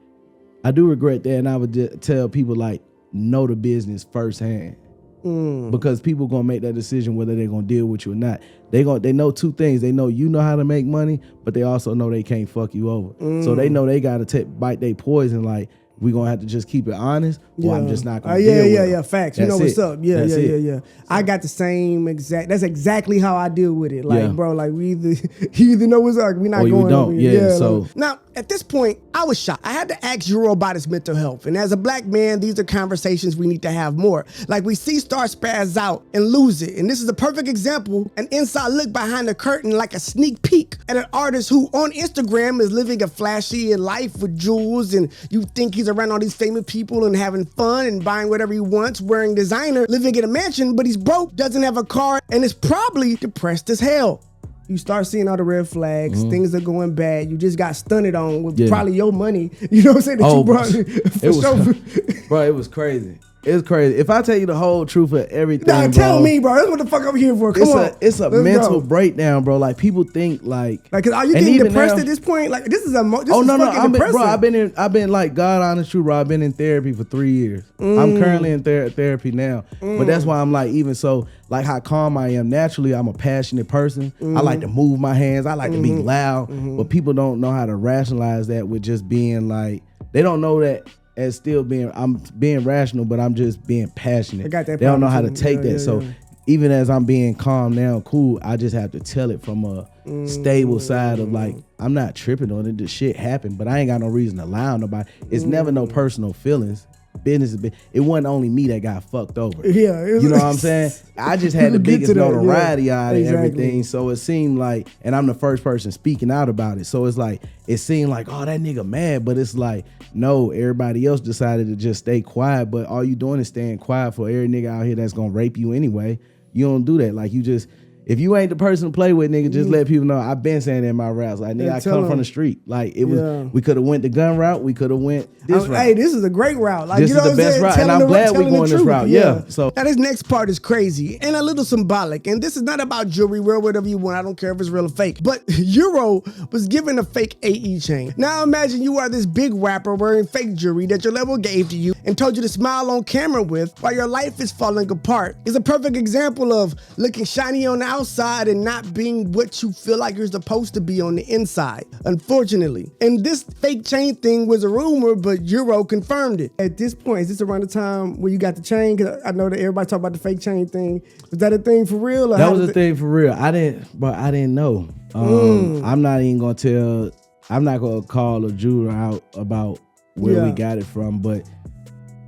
Speaker 4: that, and I would just tell people like know the business firsthand because people gonna make that decision whether they're gonna deal with you or not. They know two things. They know you know how to make money, but they also know they can't fuck you over. So they know they gotta bite their poison. Like, we gonna have to just keep it honest, or I'm just not gonna deal with it.
Speaker 1: Facts.
Speaker 4: That's
Speaker 1: you know what's
Speaker 4: it.
Speaker 1: up. Yeah. I got the same exact. That's exactly how I deal with it. Like, bro, like you either know what's up. We not
Speaker 4: or
Speaker 1: going.
Speaker 4: You don't. Yeah. So
Speaker 1: now at this point, I was shocked. I had to ask Euro about his mental health, and as a black man, these are conversations we need to have more. Like, we see stars spaz out and lose it, and this is a perfect example, an inside look behind the curtain, like a sneak peek at an artist who on Instagram is living a flashy life with jewels, and you think he's around all these famous people and having fun and buying whatever he wants, wearing designer, living in a mansion, but he's broke, doesn't have a car, and is probably depressed as hell. You start seeing all the red flags, things are going bad, you just got stunted on with probably your money, you know what I'm saying, that you brought.
Speaker 4: Bro, it was crazy. It's crazy. If I tell you the whole truth of everything,
Speaker 1: tell me, bro. That's what the fuck I'm here for. Come on.
Speaker 4: It's a mental breakdown, bro. Like, people think like
Speaker 1: are you getting depressed at this point? Like, this is depressing.
Speaker 4: I've been like, God honest truth, bro. I've been in therapy for 3 years. I'm currently in therapy now. But that's why I'm like, even so, like how calm I am naturally, I'm a passionate person. I like to move my hands. I like to be loud. But people don't know how to rationalize that with just being like, they don't know that as still I'm being rational, but I'm just being passionate.
Speaker 1: I got that.
Speaker 4: They don't know how to take that. So even as I'm being calm now, cool, I just have to tell it from a stable side of like, I'm not tripping on it. The shit happened, but I ain't got no reason to lie on nobody. It's never no personal feelings. business is big. It wasn't only me that got fucked over.
Speaker 1: Yeah.
Speaker 4: You know what I'm saying? I just had the biggest notoriety out of
Speaker 1: Exactly.
Speaker 4: everything. So it seemed like, and I'm the first person speaking out about it. So it's like, it seemed like, oh, that nigga mad. But it's like, no, everybody else decided to just stay quiet. But all you doing is staying quiet for every nigga out here that's gonna rape you anyway. You don't do that. Like, you just, if you ain't the person to play with, nigga, just let people know. I've been saying that in my raps. Like, nigga, I come from the street. Like, it was, we could have went the gun route. We could have went this route.
Speaker 1: Hey, this is a great route. Like,
Speaker 4: this
Speaker 1: you know
Speaker 4: is the best route, and I'm glad we going this route. Yeah. So
Speaker 1: now this next part is crazy and a little symbolic. And this is not about jewelry, wear whatever you want. I don't care if it's real or fake. But Euro was given a fake AE chain. Now imagine you are this big rapper wearing fake jewelry that your label gave to you and told you to smile on camera with while your life is falling apart. It's a perfect example of looking shiny on the outside and not being what you feel like you're supposed to be on the inside, unfortunately. And this fake chain thing was a rumor, but Euro confirmed it. At this point, is this around the time where you got the chain? Because I know that everybody talk about the fake chain thing. Was that a thing for real?
Speaker 4: That was a thing for real. I didn't know. I'm not even gonna tell. I'm not gonna call a jeweler out about where we got it from, but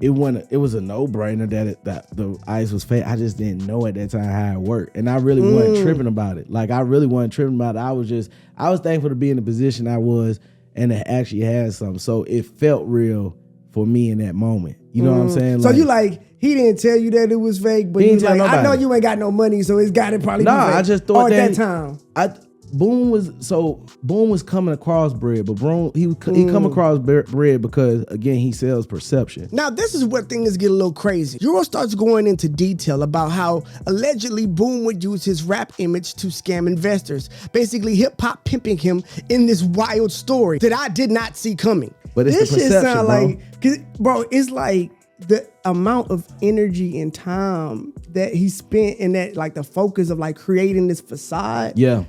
Speaker 4: it was a no-brainer that the ice was fake. I just didn't know at that time how it worked. And I really wasn't tripping about it. Like, I really wasn't tripping about it. I was thankful to be in the position I was and to actually have something. So it felt real for me in that moment. You know what I'm saying?
Speaker 1: So you like, he didn't tell you that it was fake, but you like, I know you ain't got no money, so it's got to probably be fake.
Speaker 4: I just thought
Speaker 1: at that time.
Speaker 4: Boom was coming across bread, but he come across bread because, again, he sells perception.
Speaker 1: Now, this is where things get a little crazy. Euro starts going into detail about how allegedly Boom would use his rap image to scam investors, basically hip-hop pimping him in this wild story that I did not see coming.
Speaker 4: But it's
Speaker 1: this
Speaker 4: the perception,
Speaker 1: shit sound
Speaker 4: bro.
Speaker 1: like, bro, it's like the amount of energy and time that he spent in that, like the focus of like creating this facade.
Speaker 4: Yeah.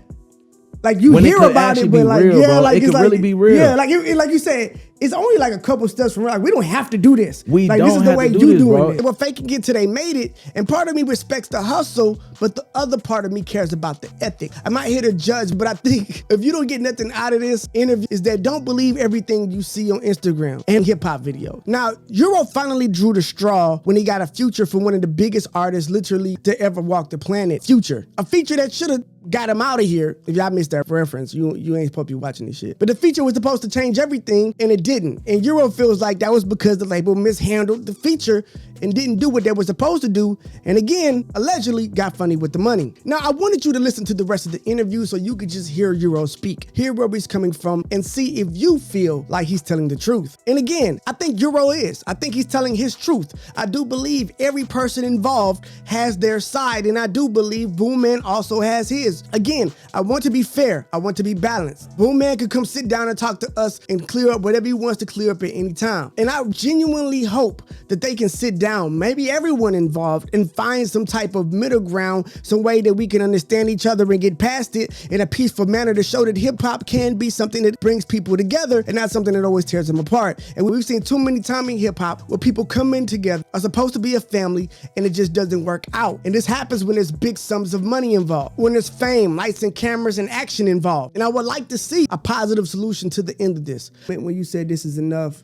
Speaker 1: Like you hear about it, but like,
Speaker 4: real,
Speaker 1: yeah,
Speaker 4: bro.
Speaker 1: like
Speaker 4: it
Speaker 1: it's
Speaker 4: could
Speaker 1: like,
Speaker 4: really be real.
Speaker 1: Yeah, like like you said, it's only like a couple steps from like we don't have to do this.
Speaker 4: We
Speaker 1: like
Speaker 4: don't
Speaker 1: this is the
Speaker 4: have
Speaker 1: way
Speaker 4: to do
Speaker 1: you
Speaker 4: this,
Speaker 1: doing
Speaker 4: bro.
Speaker 1: it. Well, faking it till they made it, and part of me respects the hustle, but the other part of me cares about the ethic. I'm not here to judge, but I think if you don't get nothing out of this interview, is that don't believe everything you see on Instagram and hip hop video. Now, Euro finally drew the straw when he got a feature from one of the biggest artists literally to ever walk the planet, Future. A feature that should have got him out of here. If y'all missed that reference, you ain't supposed to be watching this shit. But the feature was supposed to change everything, and it didn't. And Euro feels like that was because the label mishandled the feature and didn't do what they were supposed to do, and again, allegedly got funny with the money. Now, I wanted you to listen to the rest of the interview so you could just hear Euro speak, hear where he's coming from, and see if you feel like he's telling the truth. And again, I think Euro is. I think he's telling his truth. I do believe every person involved has their side, and I do believe BoomMan also has his. Again, I want to be fair. I want to be balanced. BoomMan could come sit down and talk to us and clear up whatever he wants to clear up at any time. And I genuinely hope that they can sit down, maybe everyone involved, and find some type of middle ground, some way that we can understand each other and get past it in a peaceful manner to show that hip-hop can be something that brings people together and not something that always tears them apart. And we've seen too many times in hip-hop where people come in together, are supposed to be a family, and it just doesn't work out. And this happens when there's big sums of money involved, when there's fame, lights and cameras, and action involved. And I would like to see a positive solution to the end of this. When you said this is enough,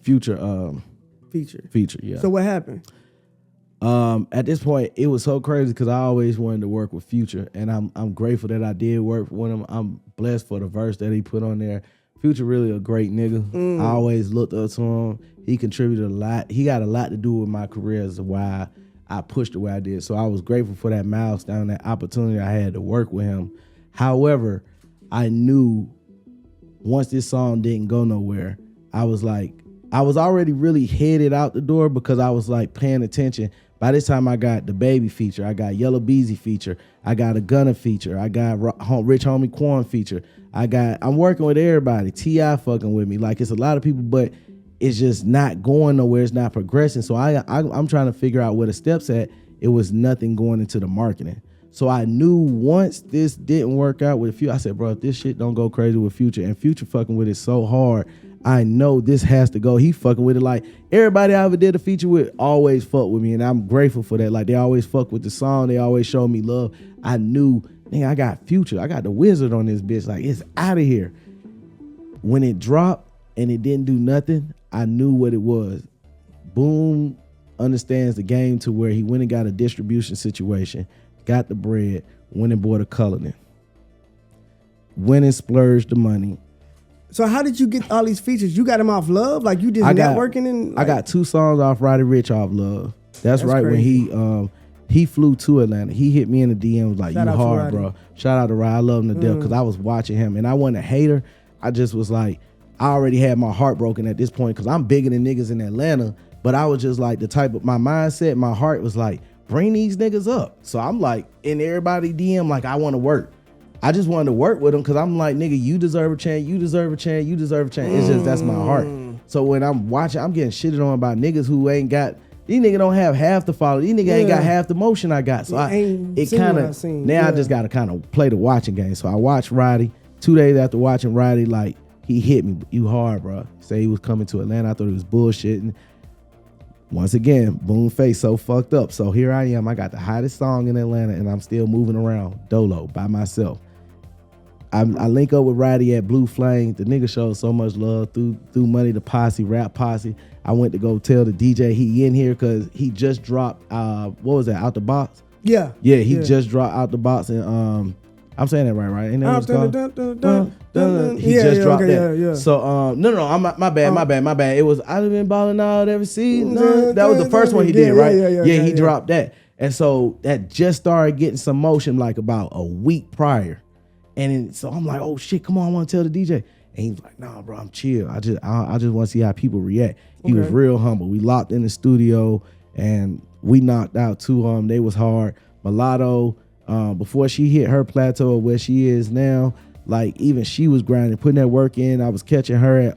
Speaker 4: Feature, yeah.
Speaker 1: So what happened?
Speaker 4: At this point, it was so crazy because I always wanted to work with Future, and I'm grateful that I did work with him. I'm blessed for the verse that he put on there. Future really a great nigga. I always looked up to him. He contributed a lot. He got a lot to do with my career as to why I pushed the way I did. So I was grateful for that milestone, that opportunity I had to work with him. However, I knew once this song didn't go nowhere, I was already really headed out the door because I was like paying attention. By this time, I got the Baby feature, I got Yellow Beezy feature, I got a Gunna feature, I got Rich Homie Quan feature. I'm working with everybody. T.I. fucking with me. Like, it's a lot of people, but it's just not going nowhere. It's not progressing. So I'm trying to figure out where the steps at. It was nothing going into the marketing. So I knew once this didn't work out with Future, I said, bro, if this shit don't go crazy with Future, and Future fucking with it so hard, I know this has to go. He fucking with it. Like, everybody I ever did a feature with always fuck with me, and I'm grateful for that. Like, they always fuck with the song. They always show me love. I knew, man, I got Future. I got the Wizard on this bitch. Like, it's out of here. When it dropped, and it didn't do nothing, I knew what it was. Boom understands the game to where he went and got a distribution situation, got the bread, went and bought a Cullinan, went and splurged the money.
Speaker 1: So how did you get all these features? You got them off Love? Like you just networking and
Speaker 4: I got 2 songs off Roddy Ricch off Love. That's right crazy. When he flew to Atlanta. He hit me in the DM, was like, "You hard, bro." Shout out to Roddy. I love him to death because I was watching him and I wasn't a hater. I just was like, I already had my heart broken at this point because I'm bigger than niggas in Atlanta. But I was just like the type of my mindset, my heart was like, bring these niggas up. So I'm like in everybody DM like I want to work. I just wanted to work with them because I'm like, nigga, you deserve a chance, you deserve a chance, you deserve a chance. It's just that's my heart. So when I'm watching, I'm getting shitted on by niggas who ain't got, these niggas don't have half the follow. These niggas ain't got half the motion I got. So it kind of, now I just got to kind of play the watching game. So I watched Roddy. 2 days after watching Roddy, like he hit me, you hard, bro. Say he was coming to Atlanta. I thought he was bullshitting. Once again, Boom face so fucked up. So here I am. I got the hottest song in Atlanta and I'm still moving around dolo by myself. I link up with Roddy at Blue Flame. The nigga showed so much love through Money the Posse, Rap Posse. I went to go tell the DJ he in here because he just dropped, what was that, Out the Box?
Speaker 1: Yeah.
Speaker 4: Yeah, he just dropped Out the Box and I'm saying that right? Ain't that what He just dropped that.
Speaker 1: Yeah.
Speaker 4: So no, my bad. It was I've been balling out every season. That was the first one he did, right? Yeah, he dropped that. And so that just started getting some motion like about a week prior. And then, so I'm like, oh shit, come on, I want to tell the DJ. And he was like, nah, bro, I'm chill. I just want to see how people react. He was real humble. We locked in the studio and we knocked out 2 of them. They was hard. Mulatto, before she hit her plateau of where she is now, like even she was grinding, putting that work in. I was catching her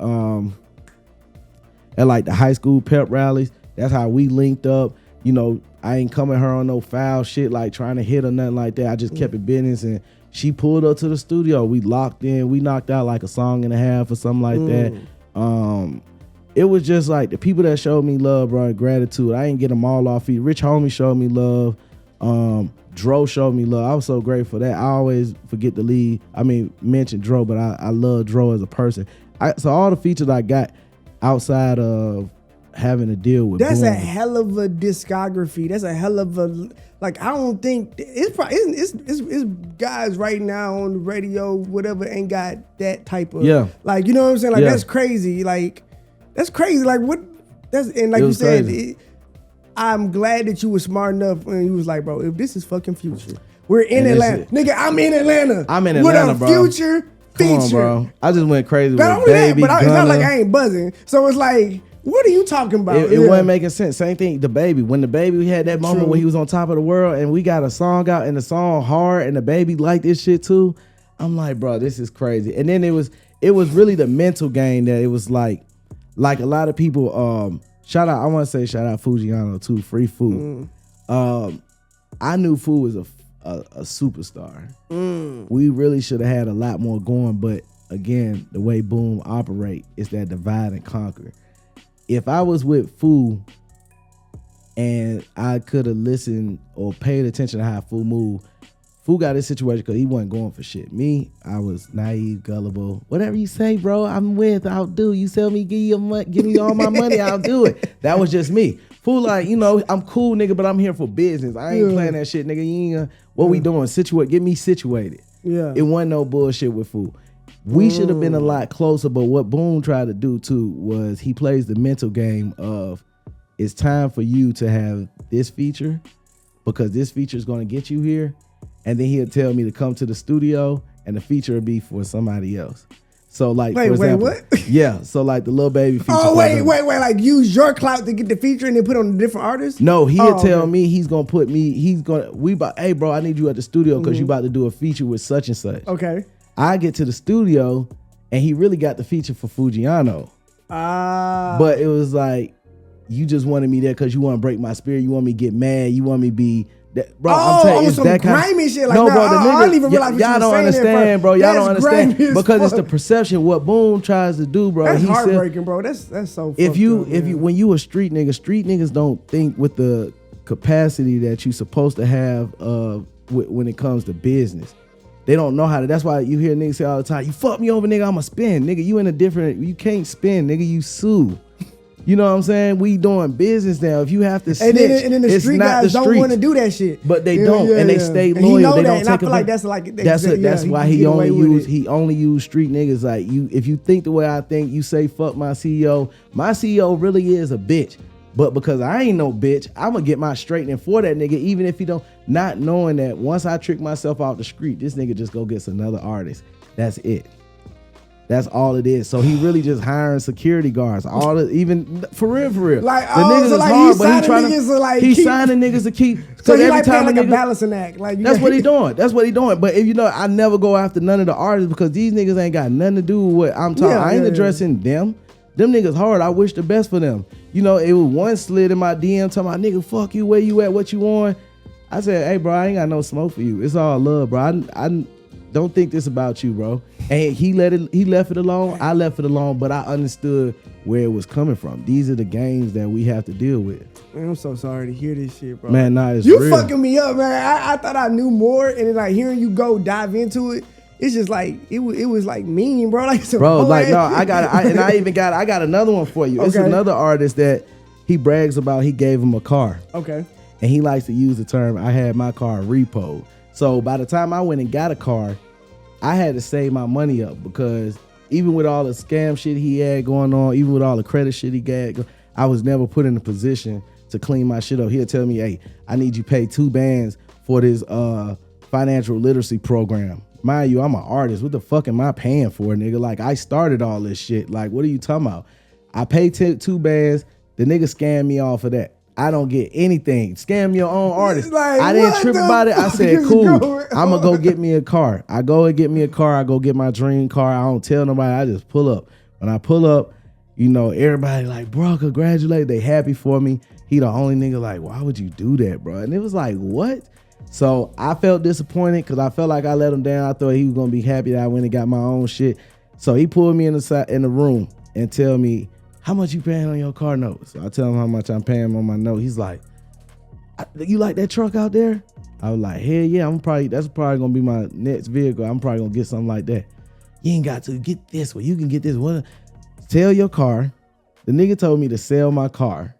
Speaker 4: at like the high school pep rallies. That's how we linked up. You know, I ain't coming her on no foul shit, like trying to hit or nothing like that. I just kept it business and she pulled up to the studio. We locked in. We knocked out like a song and a half or something like that. It was just like the people that showed me love, bro, gratitude. I ain't get them all off feet. Rich Homie showed me love. Dro showed me love. I was so grateful for that. I always forget to mention Dro, but I love Dro as a person. So all the features I got outside of having to deal with
Speaker 1: that's
Speaker 4: Boom.
Speaker 1: a hell of a discography. That's a hell of a, like, I don't think it's probably it's guys right now on the radio, whatever, ain't got that type of like, you know what I'm saying? Like that's crazy. Like that's crazy. Like what that's, and like you said, I'm glad that you were smart enough and you was like, bro, if this is fucking Future, we're in Atlanta. Nigga, I'm in Atlanta.
Speaker 4: I'm in Atlanta,
Speaker 1: with a Future feature.
Speaker 4: Come on, bro. I just went crazy
Speaker 1: not
Speaker 4: with Baby
Speaker 1: that, but it's not like
Speaker 4: Gunna.
Speaker 1: I ain't buzzing. So it's like, what are you talking about?
Speaker 4: It wasn't making sense. Same thing, the Baby. When the Baby had that moment where he was on top of the world and we got a song out and the song hard and the Baby liked this shit too, I'm like, bro, this is crazy. And then it was really the mental game that it was like a lot of people, I want to say shout out Fujiano too, Free Fu. I knew Fu was a superstar. We really should have had a lot more going, but again, the way Boom operate is that divide and conquer. If I was with Fu and I could have listened or paid attention to how Fu moved, Fu got this situation because he wasn't going for shit. Me, I was naive, gullible. Whatever you say, bro, I'm with, I'll do. You tell me, give me all my money, I'll do it. That was just me. Fu like, you know, I'm cool, nigga, but I'm here for business. I ain't playing that shit, nigga. You ain't, what we doing? Get me situated. Yeah. It wasn't no bullshit with Fu. We should have been a lot closer, but what Boom tried to do too was he plays the mental game of it's time for you to have this feature because this feature is going to get you here. And then he'll tell me to come to the studio and the feature will be for somebody else. So like, for example, what? Yeah. So like the Lil Baby feature.
Speaker 1: Oh, wait. Like use your clout to get the feature and then put on a different artist?
Speaker 4: No, he'll tell me hey bro, I need you at the studio because you about to do a feature with such and such. Okay. I get to the studio and he really got the feature for Fujiano. But it was like, you just wanted me there because you want to break my spirit. You want me to get mad. You want me to be that, bro. I'm telling you, it's that kind of grimy shit. Like, no, bro, the nigga, I don't even realize y'all don't understand, bro. Y'all don't understand because it's the perception. What Boom tries to do, bro.
Speaker 1: That's heartbreaking, bro. That's so.
Speaker 4: If you when you a street niggas don't think with the capacity that you supposed to have when it comes to business. They don't know how to. That's why you hear niggas say all the time, you fuck me over, nigga, I'ma spin. Nigga, you in a different, you can't spin, nigga, you sue. You know what I'm saying? We doing business now. If you have to snitch,
Speaker 1: and then the street guys don't want to do that shit.
Speaker 4: But they don't, and they stay
Speaker 1: And
Speaker 4: loyal.
Speaker 1: he know
Speaker 4: They
Speaker 1: that,
Speaker 4: don't
Speaker 1: and
Speaker 4: take
Speaker 1: I feel like that's like
Speaker 4: that's why he only use street niggas like you. If you think the way I think, you say fuck my CEO. My CEO really is a bitch. But because I ain't no bitch, I'm gonna get my straightening for that nigga, even if he don't. Not knowing that once I trick myself off the street, this nigga just go gets another artist. That's it. That's all it is. So he really just hiring security guards. All the, even for real.
Speaker 1: Like,
Speaker 4: the niggas
Speaker 1: so
Speaker 4: is
Speaker 1: like
Speaker 4: hard, but he trying
Speaker 1: niggas to like
Speaker 4: he's signing niggas to keep.
Speaker 1: So he
Speaker 4: every
Speaker 1: like
Speaker 4: time
Speaker 1: playing like
Speaker 4: nigga,
Speaker 1: a balancing act. Like
Speaker 4: that's what he doing. That's what he doing. But if you know, I never go after none of the artists because these niggas ain't got nothing to do with what I'm talking. I ain't addressing them. Them niggas hard. I wish the best for them. You know, it was one slid in my DM talking about, nigga, fuck you, where you at, what you on? I said, hey, bro, I ain't got no smoke for you. It's all love, bro. I don't think this about you, bro. And he left it alone. I left it alone, but I understood where it was coming from. These are the games that we have to deal with.
Speaker 1: Man, I'm so sorry to hear this shit, bro.
Speaker 4: Man, nah, it's
Speaker 1: you
Speaker 4: real.
Speaker 1: fucking me up, man. I thought I knew more, and then like hearing you go dive into it, it's just like it was like mean, bro. Like some
Speaker 4: bro, like no, I got another one for you. Okay. It's another artist that he brags about. He gave him a car.
Speaker 1: Okay.
Speaker 4: And he likes to use the term, I had my car repoed. So by the time I went and got a car, I had to save my money up because even with all the scam shit he had going on, even with all the credit shit he got, I was never put in a position to clean my shit up. He'll tell me, hey, I need you to pay 2 bands for this financial literacy program. Mind you, I'm an artist. What the fuck am I paying for, nigga? Like, I started all this shit. Like, what are you talking about? I paid 2 bands. The nigga scammed me off of that. I don't get anything. Scam your own artist.
Speaker 1: Like,
Speaker 4: I didn't trip about it. I said, cool. I'm going to go get me a car. I go and get me a car. I go get my dream car. I don't tell nobody. I just pull up. When I pull up, you know, everybody like, bro, congratulate. They happy for me. He the only nigga like, why would you do that, bro? And it was like, what? So I felt disappointed because I felt like I let him down. I thought he was going to be happy that I went and got my own shit. So he pulled me in the room and tell me, how much you paying on your car note? So I tell him how much I'm paying on my note. He's like, you like that truck out there? I was like, hell yeah, that's probably gonna be my next vehicle. I'm probably gonna get something like that. You ain't got to get this one. You can get this one. Sell your car. The nigga told me to sell my car,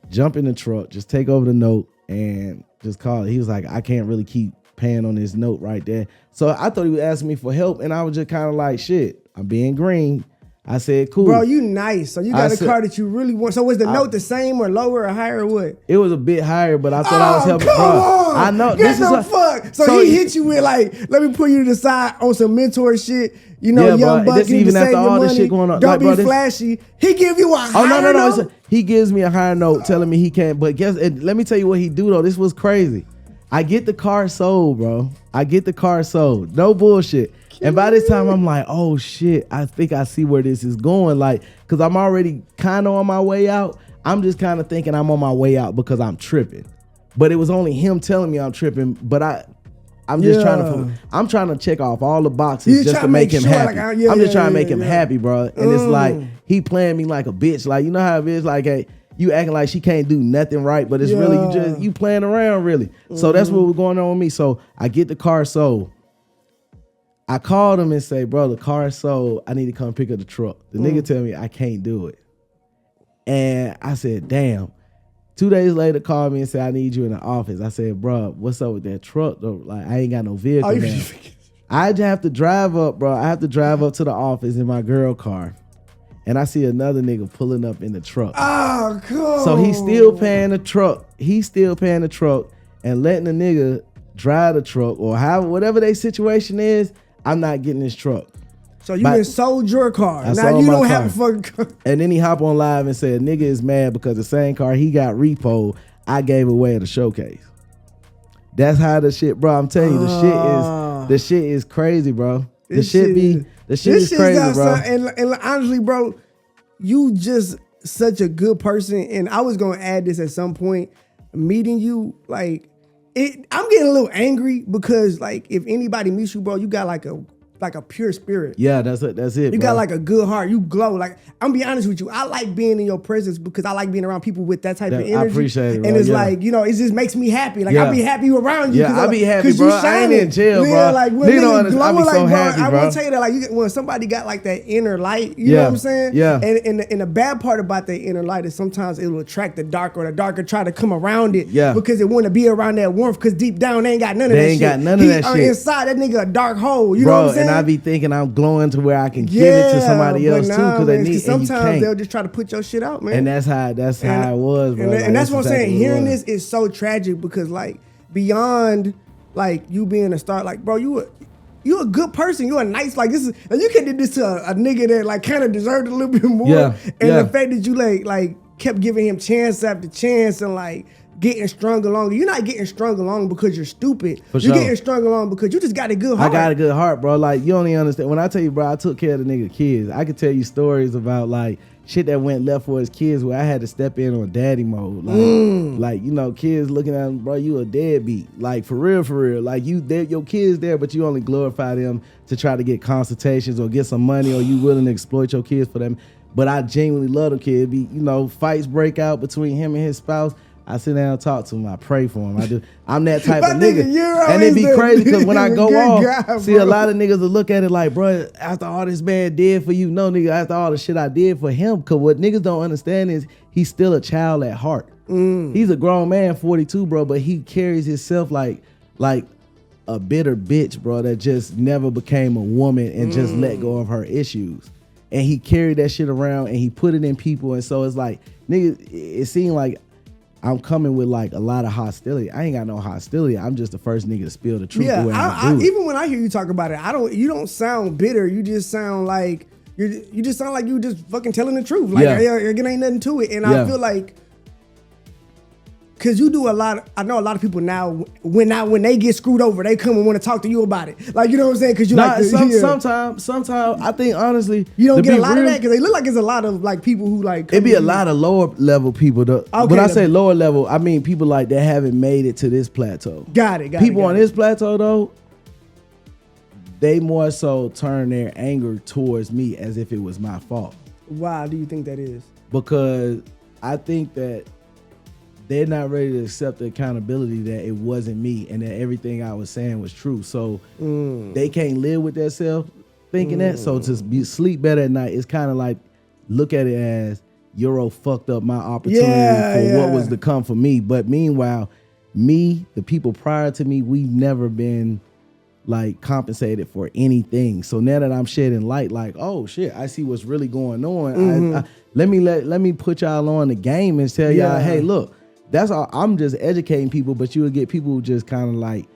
Speaker 4: jump in the truck, just take over the note and just call it. He was like, I can't really keep paying on this note right there. So I thought he was asking me for help and I was just kind of like, shit, I'm being green. I said, cool.
Speaker 1: Bro, you nice. So you got a car that you really want. So was the note the same or lower or higher or what?
Speaker 4: It was a bit higher, but I thought I was helping.
Speaker 1: Come on.
Speaker 4: I know.
Speaker 1: Get the fuck. So he hit you with like, let me put you to the side on some mentor shit. You know,
Speaker 4: yeah,
Speaker 1: young buck, you
Speaker 4: even after all
Speaker 1: money.
Speaker 4: This shit going on.
Speaker 1: Don't be flashy. He give you a higher note?
Speaker 4: He gives me a higher note telling me he can't. But let me tell you what he do though. This was crazy. I get the car sold, bro. No bullshit. And by this time, I'm like, oh shit, I think I see where this is going. Like, cause I'm already kind of on my way out. I'm just kind of thinking I'm on my way out because I'm tripping. But it was only him telling me I'm tripping. But I'm just trying to check off all the boxes just to make him happy. I'm just trying to make him happy, bro. And it's like, he playing me like a bitch. Like, you know how it is? Like, hey, you acting like she can't do nothing right, but it's really you playing around really. So that's what was going on with me. So I get the car sold. I called him and say, bro, the car is sold. I need to come pick up the truck. The nigga tell me I can't do it. And I said, damn. 2 days later, called me and said, I need you in the office. I said, bro, what's up with that truck though? Like, I ain't got no vehicle now. I have to drive up, bro. I have to drive up to the office in my girl car. And I see another nigga pulling up in the truck.
Speaker 1: Oh, cool.
Speaker 4: So he's still paying the truck. And letting the nigga drive the truck or whatever their situation is. I'm not getting this truck.
Speaker 1: So you been sold your car. Now you don't have a fucking car.
Speaker 4: And then he hop on live and said, nigga is mad because the same car he got repoed, I gave away at a showcase. That's how the shit, bro. I'm telling you, the shit is crazy, bro. The shit is crazy, bro.
Speaker 1: And honestly, bro, you just such a good person. And I was gonna add this at some point. Meeting you, like, I'm getting a little angry because, like, if anybody meets you, bro, you got like a like a pure spirit.
Speaker 4: Yeah, that's it.
Speaker 1: You got like a good heart. You glow. Like, I'm gonna be honest with you. I like being in your presence because I like being around people with that type of energy.
Speaker 4: I appreciate it, bro.
Speaker 1: And it's like, you know, it just makes me happy. Like, I be happy around you.
Speaker 4: Yeah, I be happy, bro. I ain't in jail, bro.
Speaker 1: Like, when niggas glow,
Speaker 4: I be so happy,
Speaker 1: bro.
Speaker 4: bro.
Speaker 1: I want to tell you that, like, when somebody got like that inner light, you know what I'm saying?
Speaker 4: Yeah.
Speaker 1: And the bad part about that inner light is sometimes it will attract the dark, or the darker try to come around it.
Speaker 4: Yeah.
Speaker 1: Because it want to be around that warmth. Because deep down they ain't got none of that shit.
Speaker 4: They ain't got none of that shit.
Speaker 1: Inside that nigga a dark hole. You know what I'm saying?
Speaker 4: And I be thinking I'm glowing to where I can give it to somebody else too, because they need.
Speaker 1: Sometimes they'll just try to put your shit out, man.
Speaker 4: And that's how it was, bro.
Speaker 1: And that's what I'm saying. Hearing this is so tragic because, like, beyond like you being a star, like, bro, you a good person. You a nice, like, this is, and you can do this to a nigga that like kind of deserved a little bit more.
Speaker 4: Yeah.
Speaker 1: And the fact that you like kept giving him chance after chance and like getting strung along. You're not getting strung along because you're stupid. You're getting strung along because you just got a good heart.
Speaker 4: I got a good heart, bro. Like, you don't even understand. When I tell you, bro, I took care of the nigga kids. I could tell you stories about like shit that went left for his kids where I had to step in on daddy mode. Like, you know, kids looking at him, bro, you a deadbeat. Like, for real. Like, your kids there, but you only glorify them to try to get consultations or get some money, or you willing to exploit your kids for them. But I genuinely love them kids. You know, fights break out between him and his spouse. I sit down and talk to him. I pray for him. I'm that type of nigga. And it be crazy because when I go off, a lot of niggas will look at it like, bro, after all this man did for you, no, nigga, after all the shit I did for him. Because what niggas don't understand is he's still a child at heart. He's a grown man, 42, bro, but he carries himself like a bitter bitch, bro, that just never became a woman and just let go of her issues. And he carried that shit around and he put it in people. And so it's like, nigga, it seemed like I'm coming with like a lot of hostility. I ain't got no hostility. I'm just the first nigga to spill the truth.
Speaker 1: Yeah, even when I hear you talk about it, you don't sound bitter. You just sound like you just fucking telling the truth. Like, there ain't nothing to it. And I feel like, cause you do a lot. I know a lot of people now when they get screwed over, they come and want to talk to you about it. Like, you know what I'm saying? Cause you
Speaker 4: sometimes I think honestly
Speaker 1: you don't get a lot of that because they look like it's a lot of like people who like.
Speaker 4: It be a lot of lower level people. When I say lower level, I mean people like that haven't made it to this plateau.
Speaker 1: Got it.
Speaker 4: People on this plateau though, they more so turn their anger towards me as if it was my fault.
Speaker 1: Why do you think that is?
Speaker 4: Because I think that they're not ready to accept the accountability that it wasn't me and that everything I was saying was true. So they can't live with themselves thinking that. So to sleep better at night, it's kind of like look at it as Euro fucked up my opportunity for what was to come for me. But meanwhile, the people prior to me, we've never been like compensated for anything. So now that I'm shedding light, like, oh shit, I see what's really going on. Let me put y'all on the game and tell y'all, hey, look. That's all. I'm just educating people, but you will get people who just kind of like,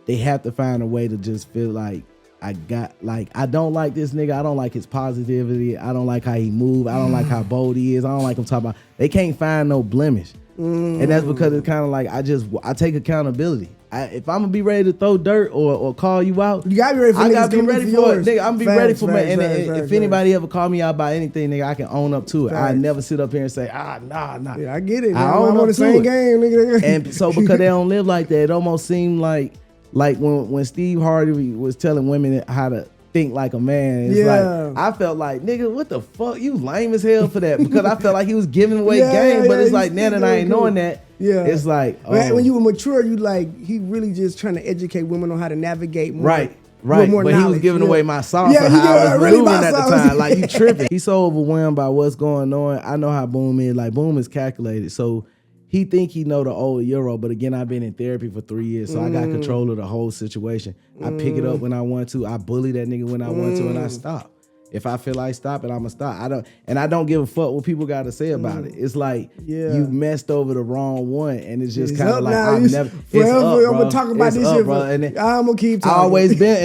Speaker 4: they have to find a way to just feel like I don't like this nigga. I don't like his positivity. I don't like how he move. I don't like how bold he is. I don't like him talking about. They can't find no blemish. And that's because it's kind of like I take accountability. If I'm gonna be ready to throw dirt or call you out,
Speaker 1: you gotta be ready for it. I gotta be ready for it,
Speaker 4: nigga. I'm be ready for it. And if anybody ever call me out about anything, nigga, I can own up to it. I never sit up here and say, nah.
Speaker 1: Yeah, I get it.
Speaker 4: I own
Speaker 1: on the same game, nigga.
Speaker 4: And so because they don't live like that, it almost seemed like when Steve Harvey was telling women how to think like a man. It's like I felt like, nigga, what the fuck? You lame as hell for that. Because I felt like he was giving away game. But it's like now that I ain't knowing that, it's like
Speaker 1: when you were mature, you like he really just trying to educate women on how to navigate more.
Speaker 4: Right. But he was giving away my sauce for how I was maneuvering at the time. Like, you tripping. He's so overwhelmed by what's going on. I know how Boom is. Like, Boom is calculated. So he think he know the old Euro, but again, I've been in therapy for 3 years, so I got control of the whole situation. I pick it up when I want to. I bully that nigga when I want to, and I stop. If I feel like stopping, I'ma stop. I don't give a fuck what people got to say about it. It's like you messed over the wrong one, and it's just kind of like I'm
Speaker 1: gonna talk about this shit, bro. And I'm gonna keep talking.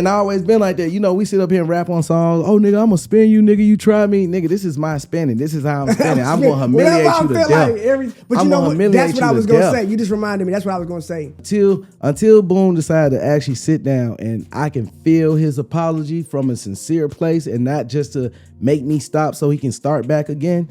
Speaker 4: I always been like that. You know, we sit up here and rap on songs. Oh, nigga, I'm gonna spin you, nigga. You try me, nigga. This is my spinning. This is how I'm spinning. I'm gonna humiliate you to death.
Speaker 1: But you know what? That's what I was gonna say. You just reminded me. That's what I was gonna say.
Speaker 4: Until Boom decided to actually sit down and I can feel his apology from a sincere place and not just to make me stop so he can start back again,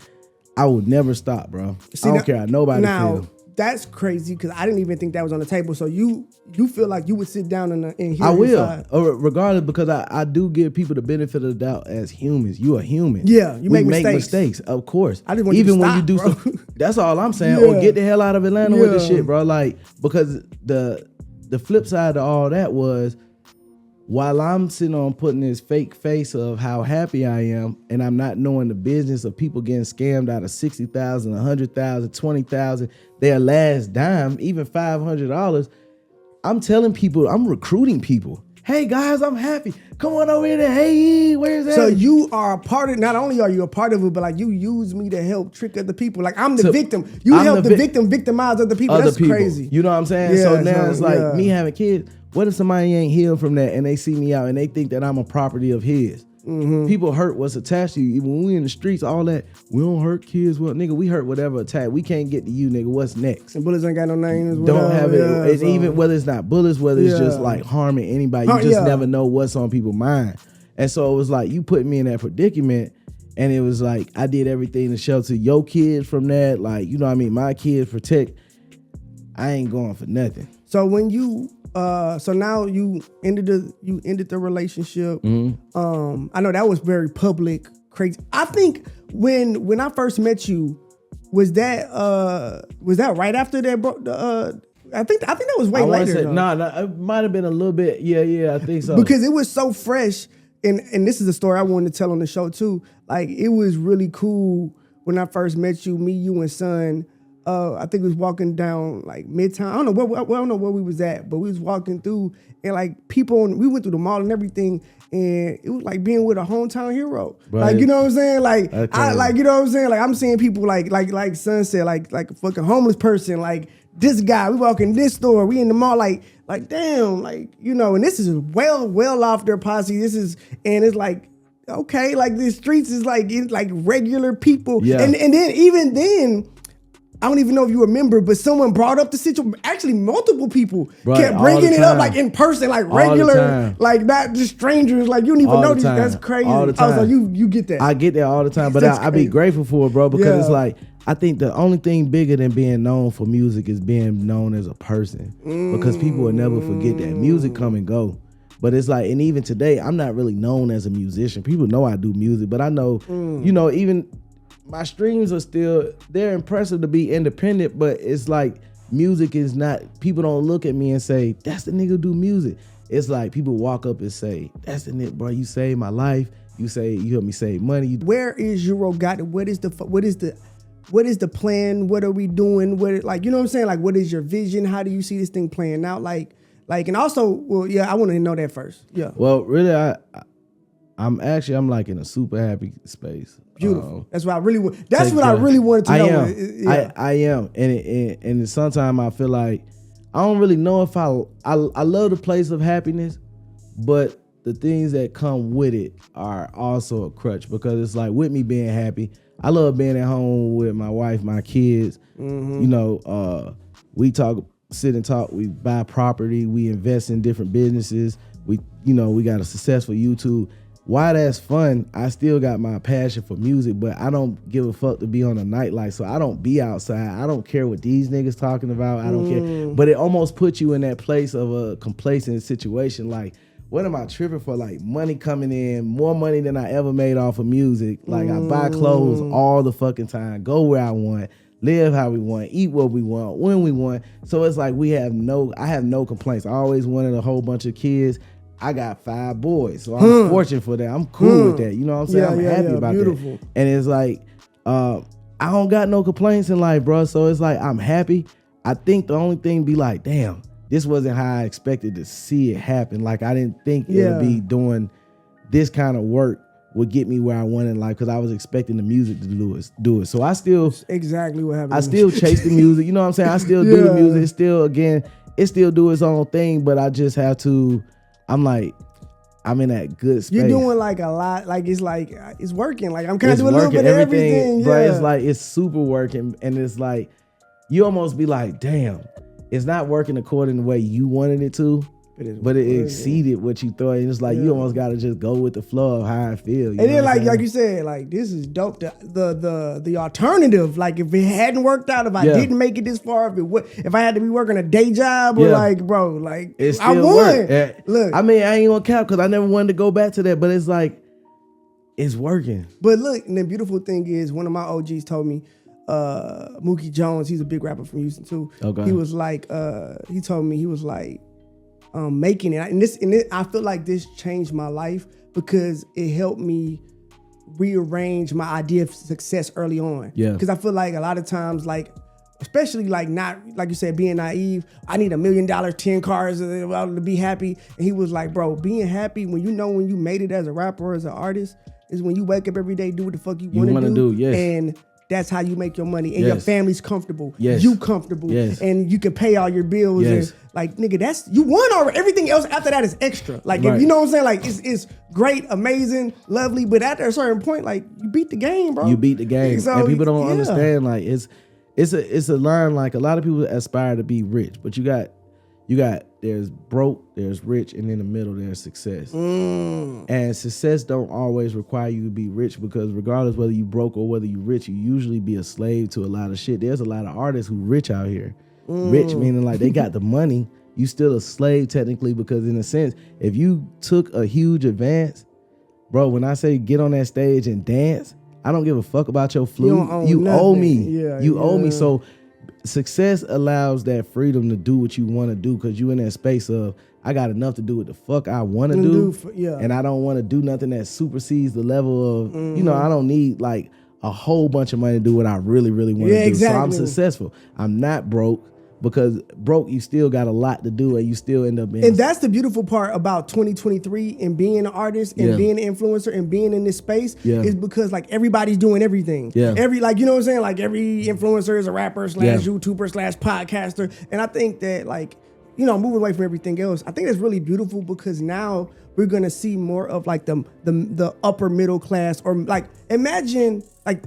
Speaker 4: I would never stop, bro. I don't care how nobody feels.
Speaker 1: that's crazy because I didn't even think that was on the table. So you feel like you would sit down and hear
Speaker 4: I will,
Speaker 1: side.
Speaker 4: Regardless, because I do give people the benefit of the doubt as humans. You are human.
Speaker 1: Yeah, you
Speaker 4: we
Speaker 1: make mistakes.
Speaker 4: Of course.
Speaker 1: I just want
Speaker 4: even
Speaker 1: you to
Speaker 4: when
Speaker 1: stop,
Speaker 4: you do
Speaker 1: bro.
Speaker 4: stuff. That's all I'm saying.
Speaker 1: Yeah.
Speaker 4: Or get the hell out of Atlanta with this
Speaker 1: Yeah.
Speaker 4: shit, bro. Like, because the flip side of all that was, while I'm sitting on putting this fake face of how happy I am, and I'm not knowing the business of people getting scammed out of $60,000, $100,000, $20,000, their last dime, even $500, I'm telling people, I'm recruiting people. Hey guys, I'm happy. Come on over here. Hey, where's that?
Speaker 1: So you are a part of. Not only are you a part of it, but like you use me to help trick other people. Like I'm the victim. You help the victim victimize other people. That's crazy.
Speaker 4: You know what I'm saying?
Speaker 1: Yeah,
Speaker 4: so now
Speaker 1: so,
Speaker 4: it's like
Speaker 1: yeah.
Speaker 4: me having kids. What if somebody ain't healed from that and they see me out and they think that I'm a property of his?
Speaker 1: Mm-hmm.
Speaker 4: People hurt what's attached to you. Even when we in the streets, all that, we don't hurt kids. Well, nigga, we hurt whatever attack. We can't get to you, nigga. What's next?
Speaker 1: And bullets ain't got no names.
Speaker 4: Don't have it.
Speaker 1: Yeah,
Speaker 4: And even whether it's not bullets, whether it's just
Speaker 1: Yeah.
Speaker 4: like harming anybody, you just never know what's on people's mind. And so it was like you put me in that predicament, and it was like I did everything to shelter your kids from that. Like, you know what I mean? My kids protect. I ain't going for nothing.
Speaker 1: So when you so now you ended the relationship.
Speaker 4: Mm-hmm.
Speaker 1: I know that was very public, crazy. I think when I first met you, was that right after that, bro? I think that was way later.
Speaker 4: No, it might have been a little bit. Yeah, I think so.
Speaker 1: Because it was so fresh, and this is a story I wanted to tell on the show too. Like it was really cool when I first met you, me, you, and Son. I think we was walking down like Midtown. I don't know where we was at, but we was walking through, and like we went through the mall and everything, and it was like being with a hometown hero.
Speaker 4: Right.
Speaker 1: Like, you know what I'm saying? Like
Speaker 4: Okay.
Speaker 1: you know what I'm saying? Like I'm seeing people like Son said, like a fucking homeless person, like this guy. We walk in this store, we in the mall, like damn, like, you know, and this is well off their posse. And it's like, okay, like the streets is like it's like regular people.
Speaker 4: Yeah.
Speaker 1: And then even then, I don't even know if you remember, but someone brought up the situation. Actually, multiple people
Speaker 4: Right,
Speaker 1: kept
Speaker 4: all
Speaker 1: bringing
Speaker 4: the
Speaker 1: it up
Speaker 4: time.
Speaker 1: like in person, like
Speaker 4: All the
Speaker 1: regular,
Speaker 4: time.
Speaker 1: like not just strangers. Like you don't even
Speaker 4: All
Speaker 1: know
Speaker 4: the
Speaker 1: these.
Speaker 4: time.
Speaker 1: That's crazy.
Speaker 4: All the
Speaker 1: Oh, so
Speaker 4: time.
Speaker 1: you get that.
Speaker 4: I get that all the time, but
Speaker 1: That's
Speaker 4: I be
Speaker 1: crazy.
Speaker 4: grateful for it, bro, because
Speaker 1: Yeah.
Speaker 4: it's like I think the only thing bigger than being known for music is being known as a person, because people will never forget that. Music come and go, but it's like, and even today, I'm not really known as a musician. People know I do music, but I know, you know, even my streams are still, they're impressive to be independent, but it's like music is not, people don't look at me and say, that's the nigga who do music. It's like people walk up and say, that's the nigga, bro, you saved my life. You helped me save money.
Speaker 1: Where is Euro Gotit? What is the plan? What are we doing? Like, you know what I'm saying? Like, what is your vision? How do you see this thing playing out? Like, and also, well, yeah, I want to know that first. Yeah.
Speaker 4: Well, really, I'm like in a super happy space.
Speaker 1: Beautiful. That's what I really want. That's what I really wanted to know. Yeah.
Speaker 4: I am, and sometimes I feel like I don't really know if I love the place of happiness, but the things that come with it are also a crutch, because it's like with me being happy, I love being at home with my wife, my kids.
Speaker 1: Mm-hmm.
Speaker 4: You know, we sit and talk. We buy property. We invest in different businesses. We got a successful YouTube. While that's fun, I still got my passion for music, but I don't give a fuck to be on a nightlife, so I don't be outside. I don't care what these niggas talking about. I don't care. But it almost puts you in that place of a complacent situation. Like, what am I tripping for? Like, money coming in, more money than I ever made off of music. Like, I buy clothes all the fucking time, go where I want, live how we want, eat what we want, when we want. So it's like I have no complaints. I always wanted a whole bunch of kids. I got 5 boys, so I'm fortunate for that. I'm cool with that. You know what I'm saying? I'm happy about that. And it's like, I don't got no complaints in life, bro. So it's like, I'm happy. I think the only thing be like, damn, this wasn't how I expected to see it happen. Like, I didn't think it would be doing this kind of work would get me where I wanted in life, because I was expecting the music to do it. So I still...
Speaker 1: Exactly what happened.
Speaker 4: I still chase the music. You know what I'm saying? I still do the music. It still do its own thing, but I just have to... I'm in that good space.
Speaker 1: You're doing like a lot. Like it's working. Like I'm kind of doing a little bit of everything.
Speaker 4: Bro, it's like it's super working, and it's like you almost be like, damn, it's not working according to the way you wanted it to, but it exceeded what you thought. And it's like you almost got to just go with the flow of how I feel.
Speaker 1: And then like you said, like this is dope. The alternative, like if it hadn't worked out, if I didn't make it this far, if I had to be working a day job or like, bro, like I won. Look,
Speaker 4: I mean, I ain't gonna cap because I never wanted to go back to that, but it's like it's working.
Speaker 1: But look, and the beautiful thing is, one of my OGs told me, Mookie Jones, he's a big rapper from Houston too. Okay. He was like, he told me, he was like, making it, and this, I feel like this changed my life because it helped me rearrange my idea of success early on. Yeah. Because I feel like a lot of times, like, especially like not, like you said, being naive, I need $1 million, 10 cars to be happy. And he was like, bro, being happy when you made it as a rapper or as an artist is when you wake up every day, do what the fuck you want to do. Yes. And that's how you make your money. And your family's comfortable. Yes. You comfortable. Yes. And you can pay all your bills. Yes. And like, nigga, that's, you won already. Everything else after that is extra. Like, if, you know what I'm saying? Like, it's great, amazing, lovely. But at a certain point, like, you beat the game, bro.
Speaker 4: You beat the game. So, and people don't understand, like, it's a line, like, a lot of people aspire to be rich. But you got, there's broke, there's rich, and in the middle, there's success. And success don't always require you to be rich because regardless whether you broke or whether you rich, you usually be a slave to a lot of shit. There's a lot of artists who rich out here. Rich meaning like they got the money, you still a slave technically because in a sense, if you took a huge advance, bro, when I say get on that stage and dance, I don't give a fuck about your flute. You owe me. You owe me. So success allows that freedom to do what you want to do because you in that space of I got enough to do what the fuck I want to do, and I don't want to do nothing that supersedes the level of you know, I don't need like a whole bunch of money to do what I really want to do. Exactly. So I'm successful. I'm not broke because broke you still got a lot to do and you still end up being.
Speaker 1: And that's the beautiful part about 2023 and being an artist and being an influencer and being in this space is because like everybody's doing everything. Every, like, you know what I'm saying? Like every influencer is a rapper / YouTuber / podcaster. And I think that, like, you know, moving away from everything else, I think that's really beautiful because now we're gonna see more of like the upper middle class, or like imagine like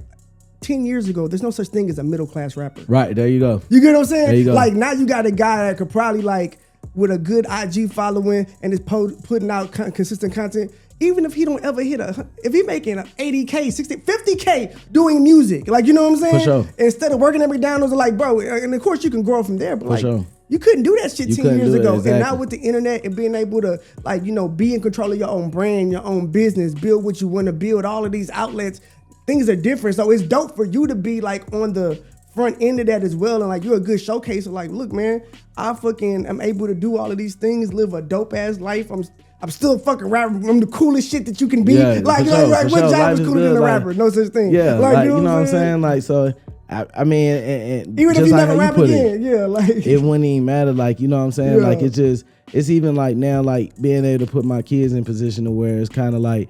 Speaker 1: 10 years ago, there's no such thing as a middle class rapper.
Speaker 4: Right, there you go.
Speaker 1: You get what I'm saying?
Speaker 4: There you go.
Speaker 1: Like now you got a guy that could probably like with a good IG following and is putting out consistent content. Even if he don't ever hit if he making 80K, 60, 50K doing music, like, you know what I'm saying?
Speaker 4: For sure.
Speaker 1: Instead of working at McDonald's, like, bro, and of course you can grow from there, but like,
Speaker 4: sure.
Speaker 1: You couldn't do that shit 10 years ago.
Speaker 4: Exactly.
Speaker 1: And now with the internet and being able to, like, you know, be in control of your own brand, your own business, build what you want to build, all of these outlets, things are different. So it's dope for you to be like on the front end of that as well. And like, you're a good showcase of like, look, man, I'm able to do all of these things, live a dope ass life. I'm still a fucking rapper. I'm the coolest shit that you can be.
Speaker 4: Yeah,
Speaker 1: like what job is cooler than a rapper? No such thing.
Speaker 4: Yeah, like, you know what I'm saying? Like, so I mean, and
Speaker 1: even if you never rap again, like
Speaker 4: it wouldn't even matter. Like, you know what I'm saying? Like, it's even like now, like being able to put my kids in position to where it's kind of like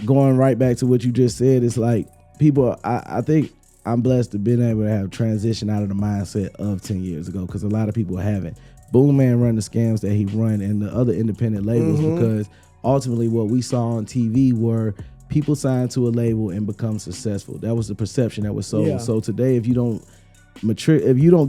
Speaker 4: going right back to what you just said. It's like people, I think I'm blessed to been able to have transition out of the mindset of 10 years ago because a lot of people haven't. BoomMan run the scams that he run and the other independent labels because ultimately what we saw on TV were people signed to a label and become successful. That was the perception that was sold. Yeah. So today, if you don't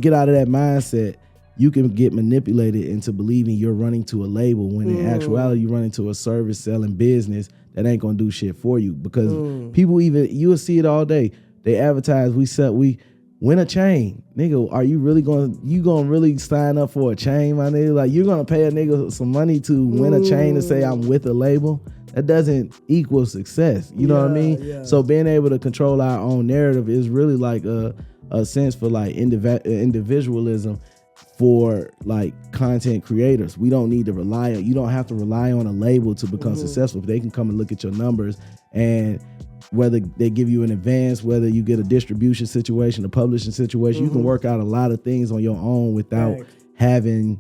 Speaker 4: get out of that mindset, you can get manipulated into believing you're running to a label when in actuality you're running to a service selling business that ain't gonna do shit for you. Because people you'll see it all day. They advertise, we win a chain. Nigga, are you really gonna really sign up for a chain, my nigga? Like, you're gonna pay a nigga some money to win a chain and say I'm with a label? That doesn't equal success. You know what I mean? Yeah. So being able to control our own narrative is really like a sense for like individualism for like content creators. We don't need to you don't have to rely on a label to become successful. They can come and look at your numbers, and whether they give you an advance, whether you get a distribution situation, a publishing situation, you can work out a lot of things on your own without having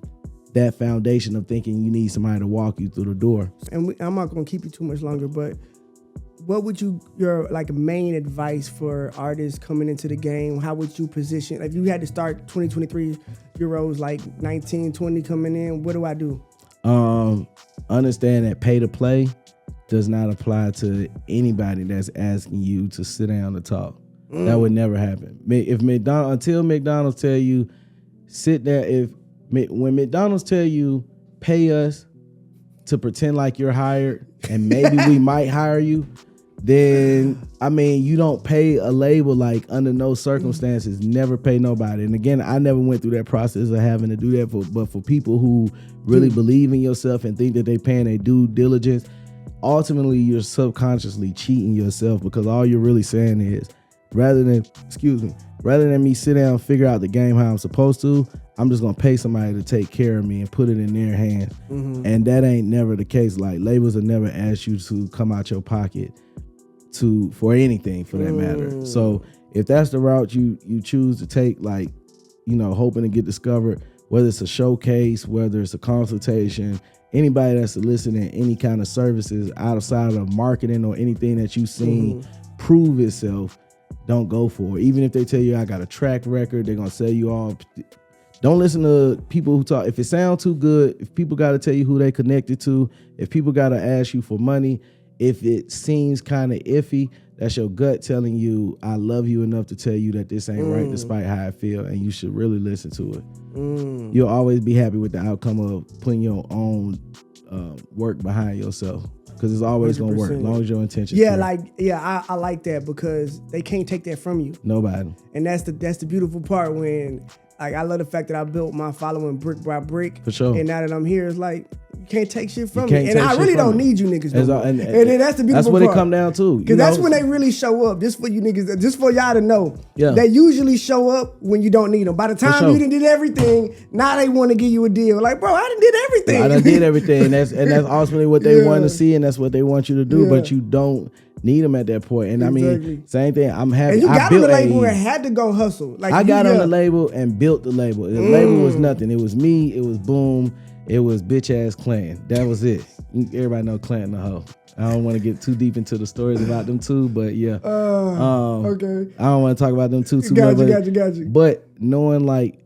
Speaker 4: that foundation of thinking you need somebody to walk you through the door.
Speaker 1: And I'm not going to keep you too much longer, but what would your like main advice for artists coming into the game? How would you position? If you had to start 2023 Euros like 19, 20 coming in, what do I do?
Speaker 4: Understand that pay to play does not apply to anybody that's asking you to sit down to talk. That would never happen. Until McDonald's tell you sit there, when McDonald's tell you pay us to pretend like you're hired and maybe we might hire you, then I mean, you don't pay a label like under no circumstances, never pay nobody. And again, I never went through that process of having to do that, but for people who really believe in yourself and think that they paying their due diligence, ultimately you're subconsciously cheating yourself, because all you're really saying is, rather than me sit down and figure out the game how I'm supposed to, I'm just gonna pay somebody to take care of me and put it in their hands. And that ain't never the case. Like, labels will never ask you to come out your pocket for anything, for that matter. So if that's the route you choose to take, like, you know, hoping to get discovered, whether it's a showcase, whether it's a consultation, anybody that's soliciting any kind of services outside of marketing or anything that you've seen prove itself, don't go for it. Even if they tell you I got a track record, they're gonna sell you all. Don't listen to people who talk. If it sounds too good, if people got to tell you who they connected to, if people got to ask you for money, if it seems kind of iffy, that's your gut telling you, I love you enough to tell you that this ain't right, despite how I feel, and you should really listen to it. You'll always be happy with the outcome of putting your own work behind yourself, because it's always going to work as long as your intention.
Speaker 1: Yeah, I like that, because they can't take that from you.
Speaker 4: Nobody.
Speaker 1: And that's the beautiful part, when, like, I love the fact that I built my following brick by brick.
Speaker 4: For sure.
Speaker 1: And now that I'm here, it's like, you can't take shit from me. And I really don't need you niggas no more. And that's the beautiful part.
Speaker 4: That's what it come down to.
Speaker 1: Because that's when they really show up. Just for you niggas, just for y'all to know.
Speaker 4: Yeah.
Speaker 1: They usually show up when you don't need them. By the time you did everything, now they want to give you a deal. Like, bro, I done did everything.
Speaker 4: I done did everything. And that's ultimately what they want to see, and that's what they want you to do. But you don't need them at that point. And I mean, same thing. I'm happy.
Speaker 1: And you got on the label and had to go hustle. Like,
Speaker 4: I got on the label and built the label. The label was nothing. It was me. It was Boom. It was bitch ass Clan. That was it. Everybody know Clan and the hoe. I don't want to get too deep into the stories about them two, but yeah.
Speaker 1: Okay.
Speaker 4: I don't want to talk about them too much.
Speaker 1: Got you.
Speaker 4: But knowing, like,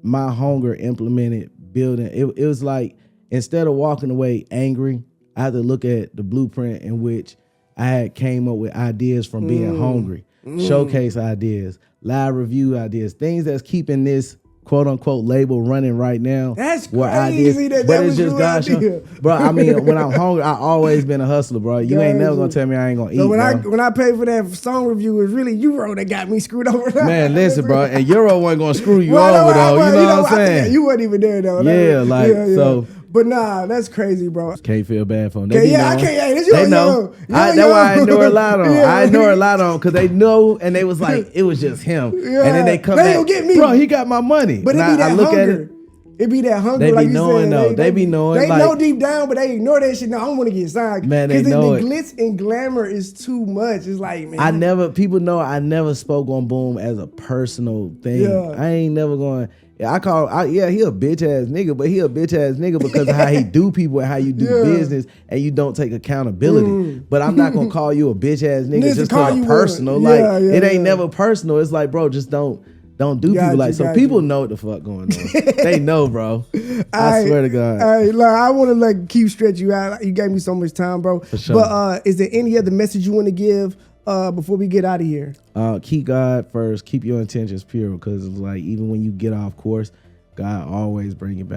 Speaker 4: my hunger implemented building, it was like, instead of walking away angry, I had to look at the blueprint in which I had came up with ideas from being hungry, showcase ideas, live review ideas, things that's keeping this quote unquote label running right now.
Speaker 1: That's crazy. But it's just God's show.
Speaker 4: Bro, I mean, when I'm hungry, I always been a hustler, bro. You ain't never gonna tell me I ain't gonna eat.
Speaker 1: So when I paid for that song review, it was really Euro that got me screwed over.
Speaker 4: Man, listen, bro, and Euro wasn't gonna screw you over though. You know what I'm saying?
Speaker 1: You wasn't even there though.
Speaker 4: So.
Speaker 1: But nah, that's crazy, bro.
Speaker 4: Can't feel bad for them.
Speaker 1: I can't.
Speaker 4: They know. That's why I ignore a lot of them. I ignore a lot of them because they know, and they was like, it was just him. And then they come back,
Speaker 1: get me.
Speaker 4: Bro, he got my money.
Speaker 1: But it be that hunger. It be that hunger.
Speaker 4: They
Speaker 1: like
Speaker 4: be knowing though. They be knowing.
Speaker 1: They know deep down, but they ignore that shit. No, I don't want to get signed.
Speaker 4: Man, they know
Speaker 1: the glitz and glamour is too much. It's like, man.
Speaker 4: People know I never spoke on Boom as a personal thing.
Speaker 1: Yeah.
Speaker 4: I ain't never going. He a bitch ass nigga, but he a bitch ass nigga because of how he do people and how you do business, and you don't take accountability. But I'm not gonna call you a bitch ass nigga just because it's personal. It ain't never personal. It's like, bro, just don't do people like. So people know what the fuck going on. They know, bro. I swear to God.
Speaker 1: I want to keep stretching you out. You gave me so much time, bro.
Speaker 4: For sure.
Speaker 1: But is there any other message you want to give before we get out of here?
Speaker 4: Keep God first. Keep your intentions pure, because it's like, even when you get off course, God always bring it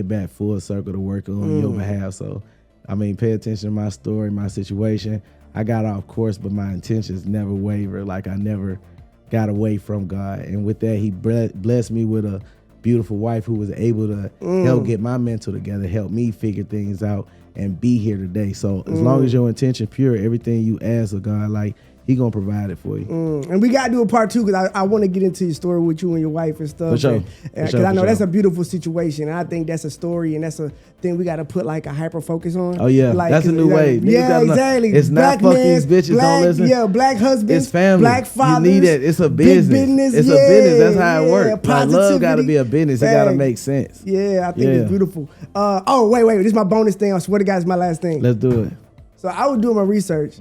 Speaker 4: back full circle to work on your behalf. So, I mean, pay attention to my story, my situation. I got off course, but my intentions never wavered. Like, I never got away from God. And with that, he blessed me with a beautiful wife who was able to help get my mental together, help me figure things out, and be here today. So as long as your intention pure, everything you ask of God, like, he gonna provide it for you.
Speaker 1: And we gotta do a part 2, because I want to get into your story with you and your wife and stuff.
Speaker 4: For sure.
Speaker 1: Because I know that's a beautiful situation, and I think that's a story, and that's a thing we gotta put like a hyper focus on.
Speaker 4: Oh yeah, that's a new way.
Speaker 1: Yeah, exactly.
Speaker 4: It's not fuck these bitches. Don't listen.
Speaker 1: Yeah, black husbands.
Speaker 4: It's family.
Speaker 1: Black fathers.
Speaker 4: You need it. It's a business. It's a business. That's how it works. Like, love gotta be a business. It gotta make sense.
Speaker 1: Yeah, I think it's beautiful. Wait. This is my bonus thing. I swear to God, it's my last thing.
Speaker 4: Let's do it.
Speaker 1: So I was doing my research.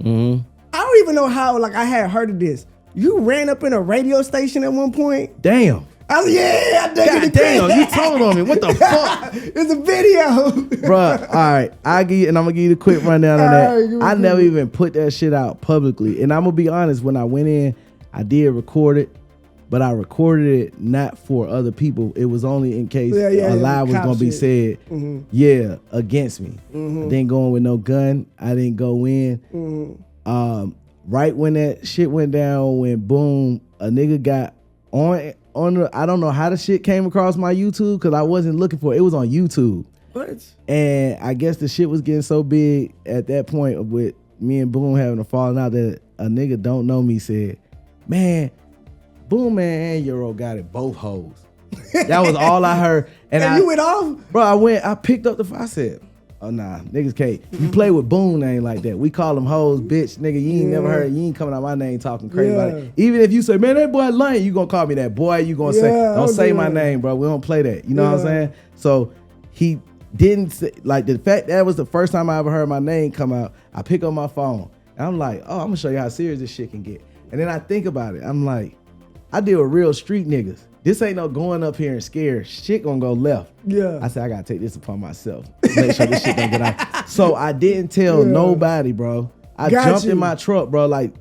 Speaker 1: I don't even know how, I had heard of this. You ran up in a radio station at one point?
Speaker 4: Damn.
Speaker 1: I was, I
Speaker 4: God damn, you told on me. What the fuck?
Speaker 1: It's a video.
Speaker 4: Bruh, all right. I'm going to give you the quick rundown on that. I never even put that shit out publicly. And I'm going to be honest, when I went in, I did record it, but I recorded it not for other people. It was only in case a lie was gonna be said. Against me. I didn't go in with no gun. I didn't go in. Right when that shit went down, when boom, a nigga got on the, I don't know how the shit came across my YouTube because I wasn't looking for it. It was on YouTube.
Speaker 1: What?
Speaker 4: And I guess the shit was getting so big at that point with me and Boom having a falling out that a nigga don't know me said, man, BoomMan and Euro got it, both hoes. That was all I heard. And
Speaker 1: you went off?
Speaker 4: Bro, I picked up I said, oh nah, niggas can't. You play with Boom name like that. We call them hoes, bitch, nigga. You ain't never heard, you ain't coming out my name talking crazy about it. Even if you say, man, that boy lame, you gonna call me that boy. You gonna say, don't say my name, bro. We don't play that. You know what I'm saying? So he didn't say, like the fact that was the first time I ever heard my name come out. I pick up my phone and I'm like, oh, I'm gonna show you how serious this shit can get. And then I think about it. I'm like, I deal with real street niggas. This ain't no going up here and scared. Shit gonna go left.
Speaker 1: Yeah.
Speaker 4: I said, I gotta take this upon myself. Make sure this shit don't get out. So I didn't tell nobody, bro. I jumped in my truck, bro, like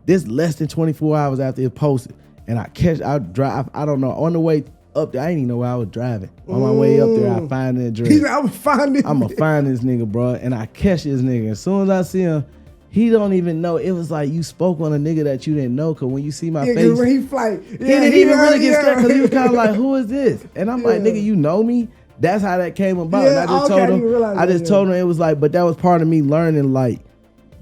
Speaker 4: this less than 24 hours after it posted. And I drive, I don't know, on the way up there, I didn't even know where I was driving. On my way up there, I find the address.
Speaker 1: I'm gonna
Speaker 4: find this nigga, bro. And I catch this nigga. As soon as I see him, he don't even know. It was like you spoke on a nigga that you didn't know. Cause when you see my face,
Speaker 1: when he flight,
Speaker 4: he didn't even really get scared. Cause he was kind of like, "Who is this?" And I'm like, "Nigga, you know me." That's how that came about. And I just told him. Told him it was like, but that was part of me learning. Like,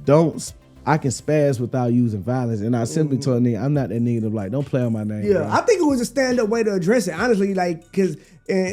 Speaker 4: I can spaz without using violence. And I simply told nigga, I'm not that nigga to like, don't play on my name.
Speaker 1: Yeah,
Speaker 4: bro.
Speaker 1: I think it was a stand-up way to address it, honestly, like, cause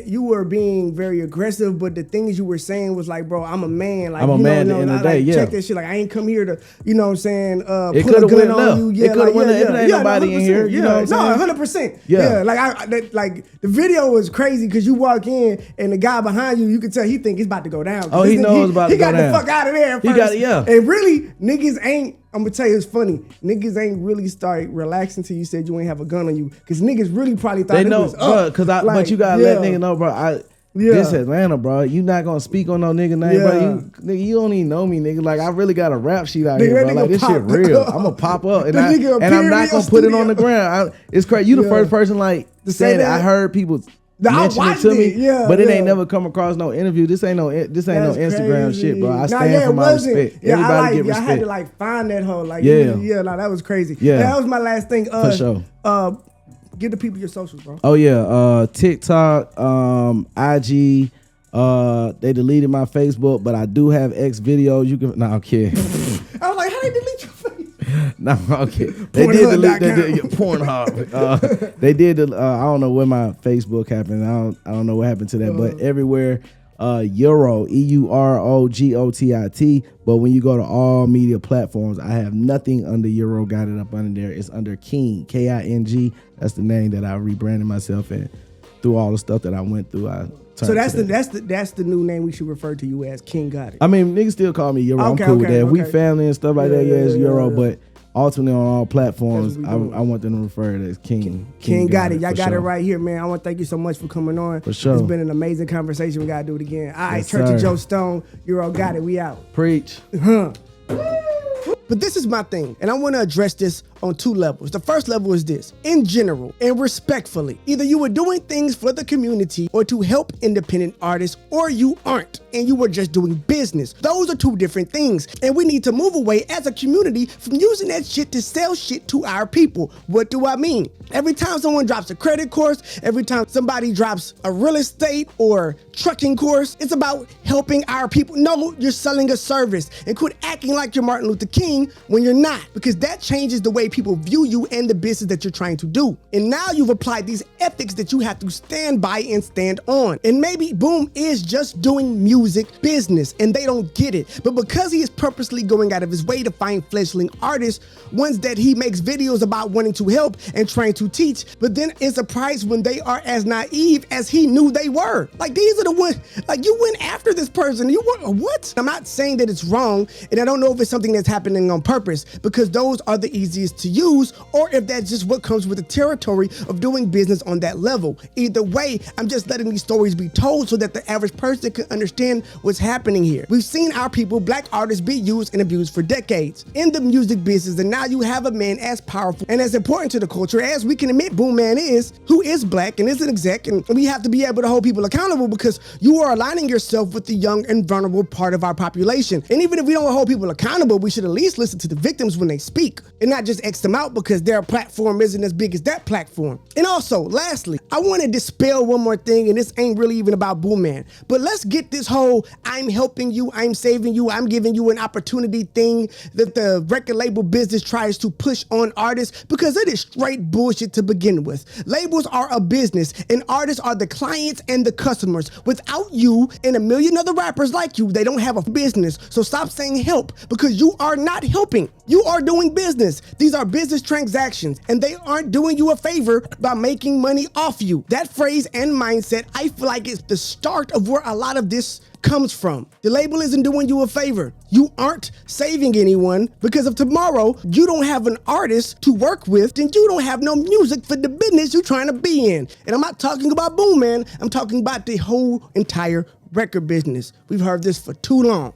Speaker 1: you were being very aggressive, but the things you were saying was like, bro, I'm a man. Like,
Speaker 4: I'm a man at the end of the day,
Speaker 1: check that shit. Like, I ain't come here to, you know what I'm saying,
Speaker 4: it
Speaker 1: put a gun on
Speaker 4: left.
Speaker 1: you. Yeah,
Speaker 4: it could have went left. If there ain't nobody in here, you know what I'm saying?
Speaker 1: 100%. Yeah, like the video was crazy because you walk in and the guy behind you can tell he think it's about to go down.
Speaker 4: Oh, he knows about to go down.
Speaker 1: He got the fuck out of there first. And really, niggas ain't, I'm gonna tell you, it's funny. Niggas ain't really start relaxing till you said you ain't have a gun on you, because niggas really probably thought it was up.
Speaker 4: But you gotta let nigga know, bro. This Atlanta, bro. You not gonna speak on no nigga name, bro. You don't even know me, nigga. Like, I really got a rap sheet out here, bro. Like, this shit real. I'm gonna pop up, and I'm not gonna put it on the ground. It's crazy. You the first person like to say that. I heard people mention it to me, but it ain't never come across no interview. This ain't no Instagram shit, bro. I stand for my respect. Everybody get respect.
Speaker 1: I had to like find that hoe. Like, that was crazy. Yeah, that was my last thing.
Speaker 4: For sure.
Speaker 1: Give the people your socials, bro.
Speaker 4: Oh yeah, TikTok, IG. They deleted my Facebook, but I do have X videos. You can. I'm kidding.
Speaker 1: I was like, how they delete your face?
Speaker 4: No, okay. They did delete Pornhub. They did. I don't know where my Facebook happened. I don't know what happened to that, but everywhere. Euro, EuroGotit. But when you go to all media platforms, I have nothing under Euro Got It up under there. It's under King, King. That's the name that I rebranded myself in. Through all the stuff that I went through,
Speaker 1: so that's the new name we should refer to you as, King Got It.
Speaker 4: I mean, niggas still call me Euro. I'm cool with that. We family and stuff like that. Yeah, it's Euro, but ultimately on all platforms, I want them to refer to it as King.
Speaker 1: King Got It. Y'all got it right here, man. I want to thank you so much for coming on.
Speaker 4: For sure.
Speaker 1: It's been an amazing conversation. We got to do it again. All right, Church of Joe Stone, Euro Got It. We out.
Speaker 4: Preach.
Speaker 1: But this is my thing, and I want to address this on two levels. The first level is this: in general and respectfully, either you were doing things for the community or to help independent artists, or you aren't, and you were just doing business. Those are two different things, and we need to move away as a community from using that shit to sell shit to our people. What do I mean? Every time someone drops a credit course, every time somebody drops a real estate or trucking course, it's about helping our people. No, you're selling a service, and quit acting like you're Martin Luther King when you're not, because that changes the way people view you and the business that you're trying to do. And now you've applied these ethics that you have to stand by and stand on. And maybe Boom is just doing music business and they don't get it. But because he is purposely going out of his way to find fledgling artists, ones that he makes videos about wanting to help and trying to teach, but then is surprised when they are as naive as he knew they were. Like, these are the ones, like, you went after this person. You want what? I'm not saying that it's wrong, and I don't know if it's something that's happening slang on purpose because those are the easiest to use, or if that's just what comes with the territory of doing business on that level. Either way, I'm just letting these stories be told so that the average person can understand what's happening here. We've seen our people, black artists, be used and abused for decades in the music business, and now you have a man as powerful and as important to the culture as we can admit BoomMan is, who is black and is an exec, and we have to be able to hold people accountable because you are aligning yourself with the young and vulnerable part of our population. And even if we don't hold people accountable, we should at least listen to the victims when they speak and not just X them out because their platform isn't as big as that platform. And also, lastly, I want to dispel one more thing, and this ain't really even about BoomMan, but let's get this whole I'm helping you, I'm saving you, I'm giving you an opportunity thing that the record label business tries to push on artists, because it is straight bullshit to begin with. Labels are a business and artists are the clients and the customers. Without you and a million other rappers like you, they don't have a business. So stop saying help, because you are not helping. You are doing business. These are business transactions and they aren't doing you a favor by making money off you. That phrase and mindset, I feel like it's the start of where a lot of this comes from. The label isn't doing you a favor. You aren't saving anyone, because if tomorrow you don't have an artist to work with, then you don't have no music for the business you're trying to be in. And I'm not talking about BoomMan, I'm talking about the whole entire record business. We've heard this for too long.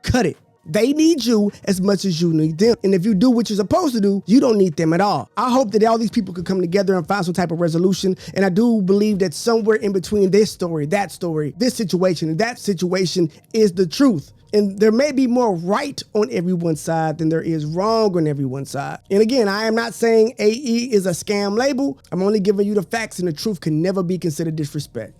Speaker 1: Cut it. They need you as much as you need them. And if you do what you're supposed to do, you don't need them at all. I hope that all these people could come together and find some type of resolution. And I do believe that somewhere in between this story, this situation, and that situation is the truth. And there may be more right on everyone's side than there is wrong on everyone's side. And again, I am not saying AE is a scam label. I'm only giving you the facts, and the truth can never be considered disrespect.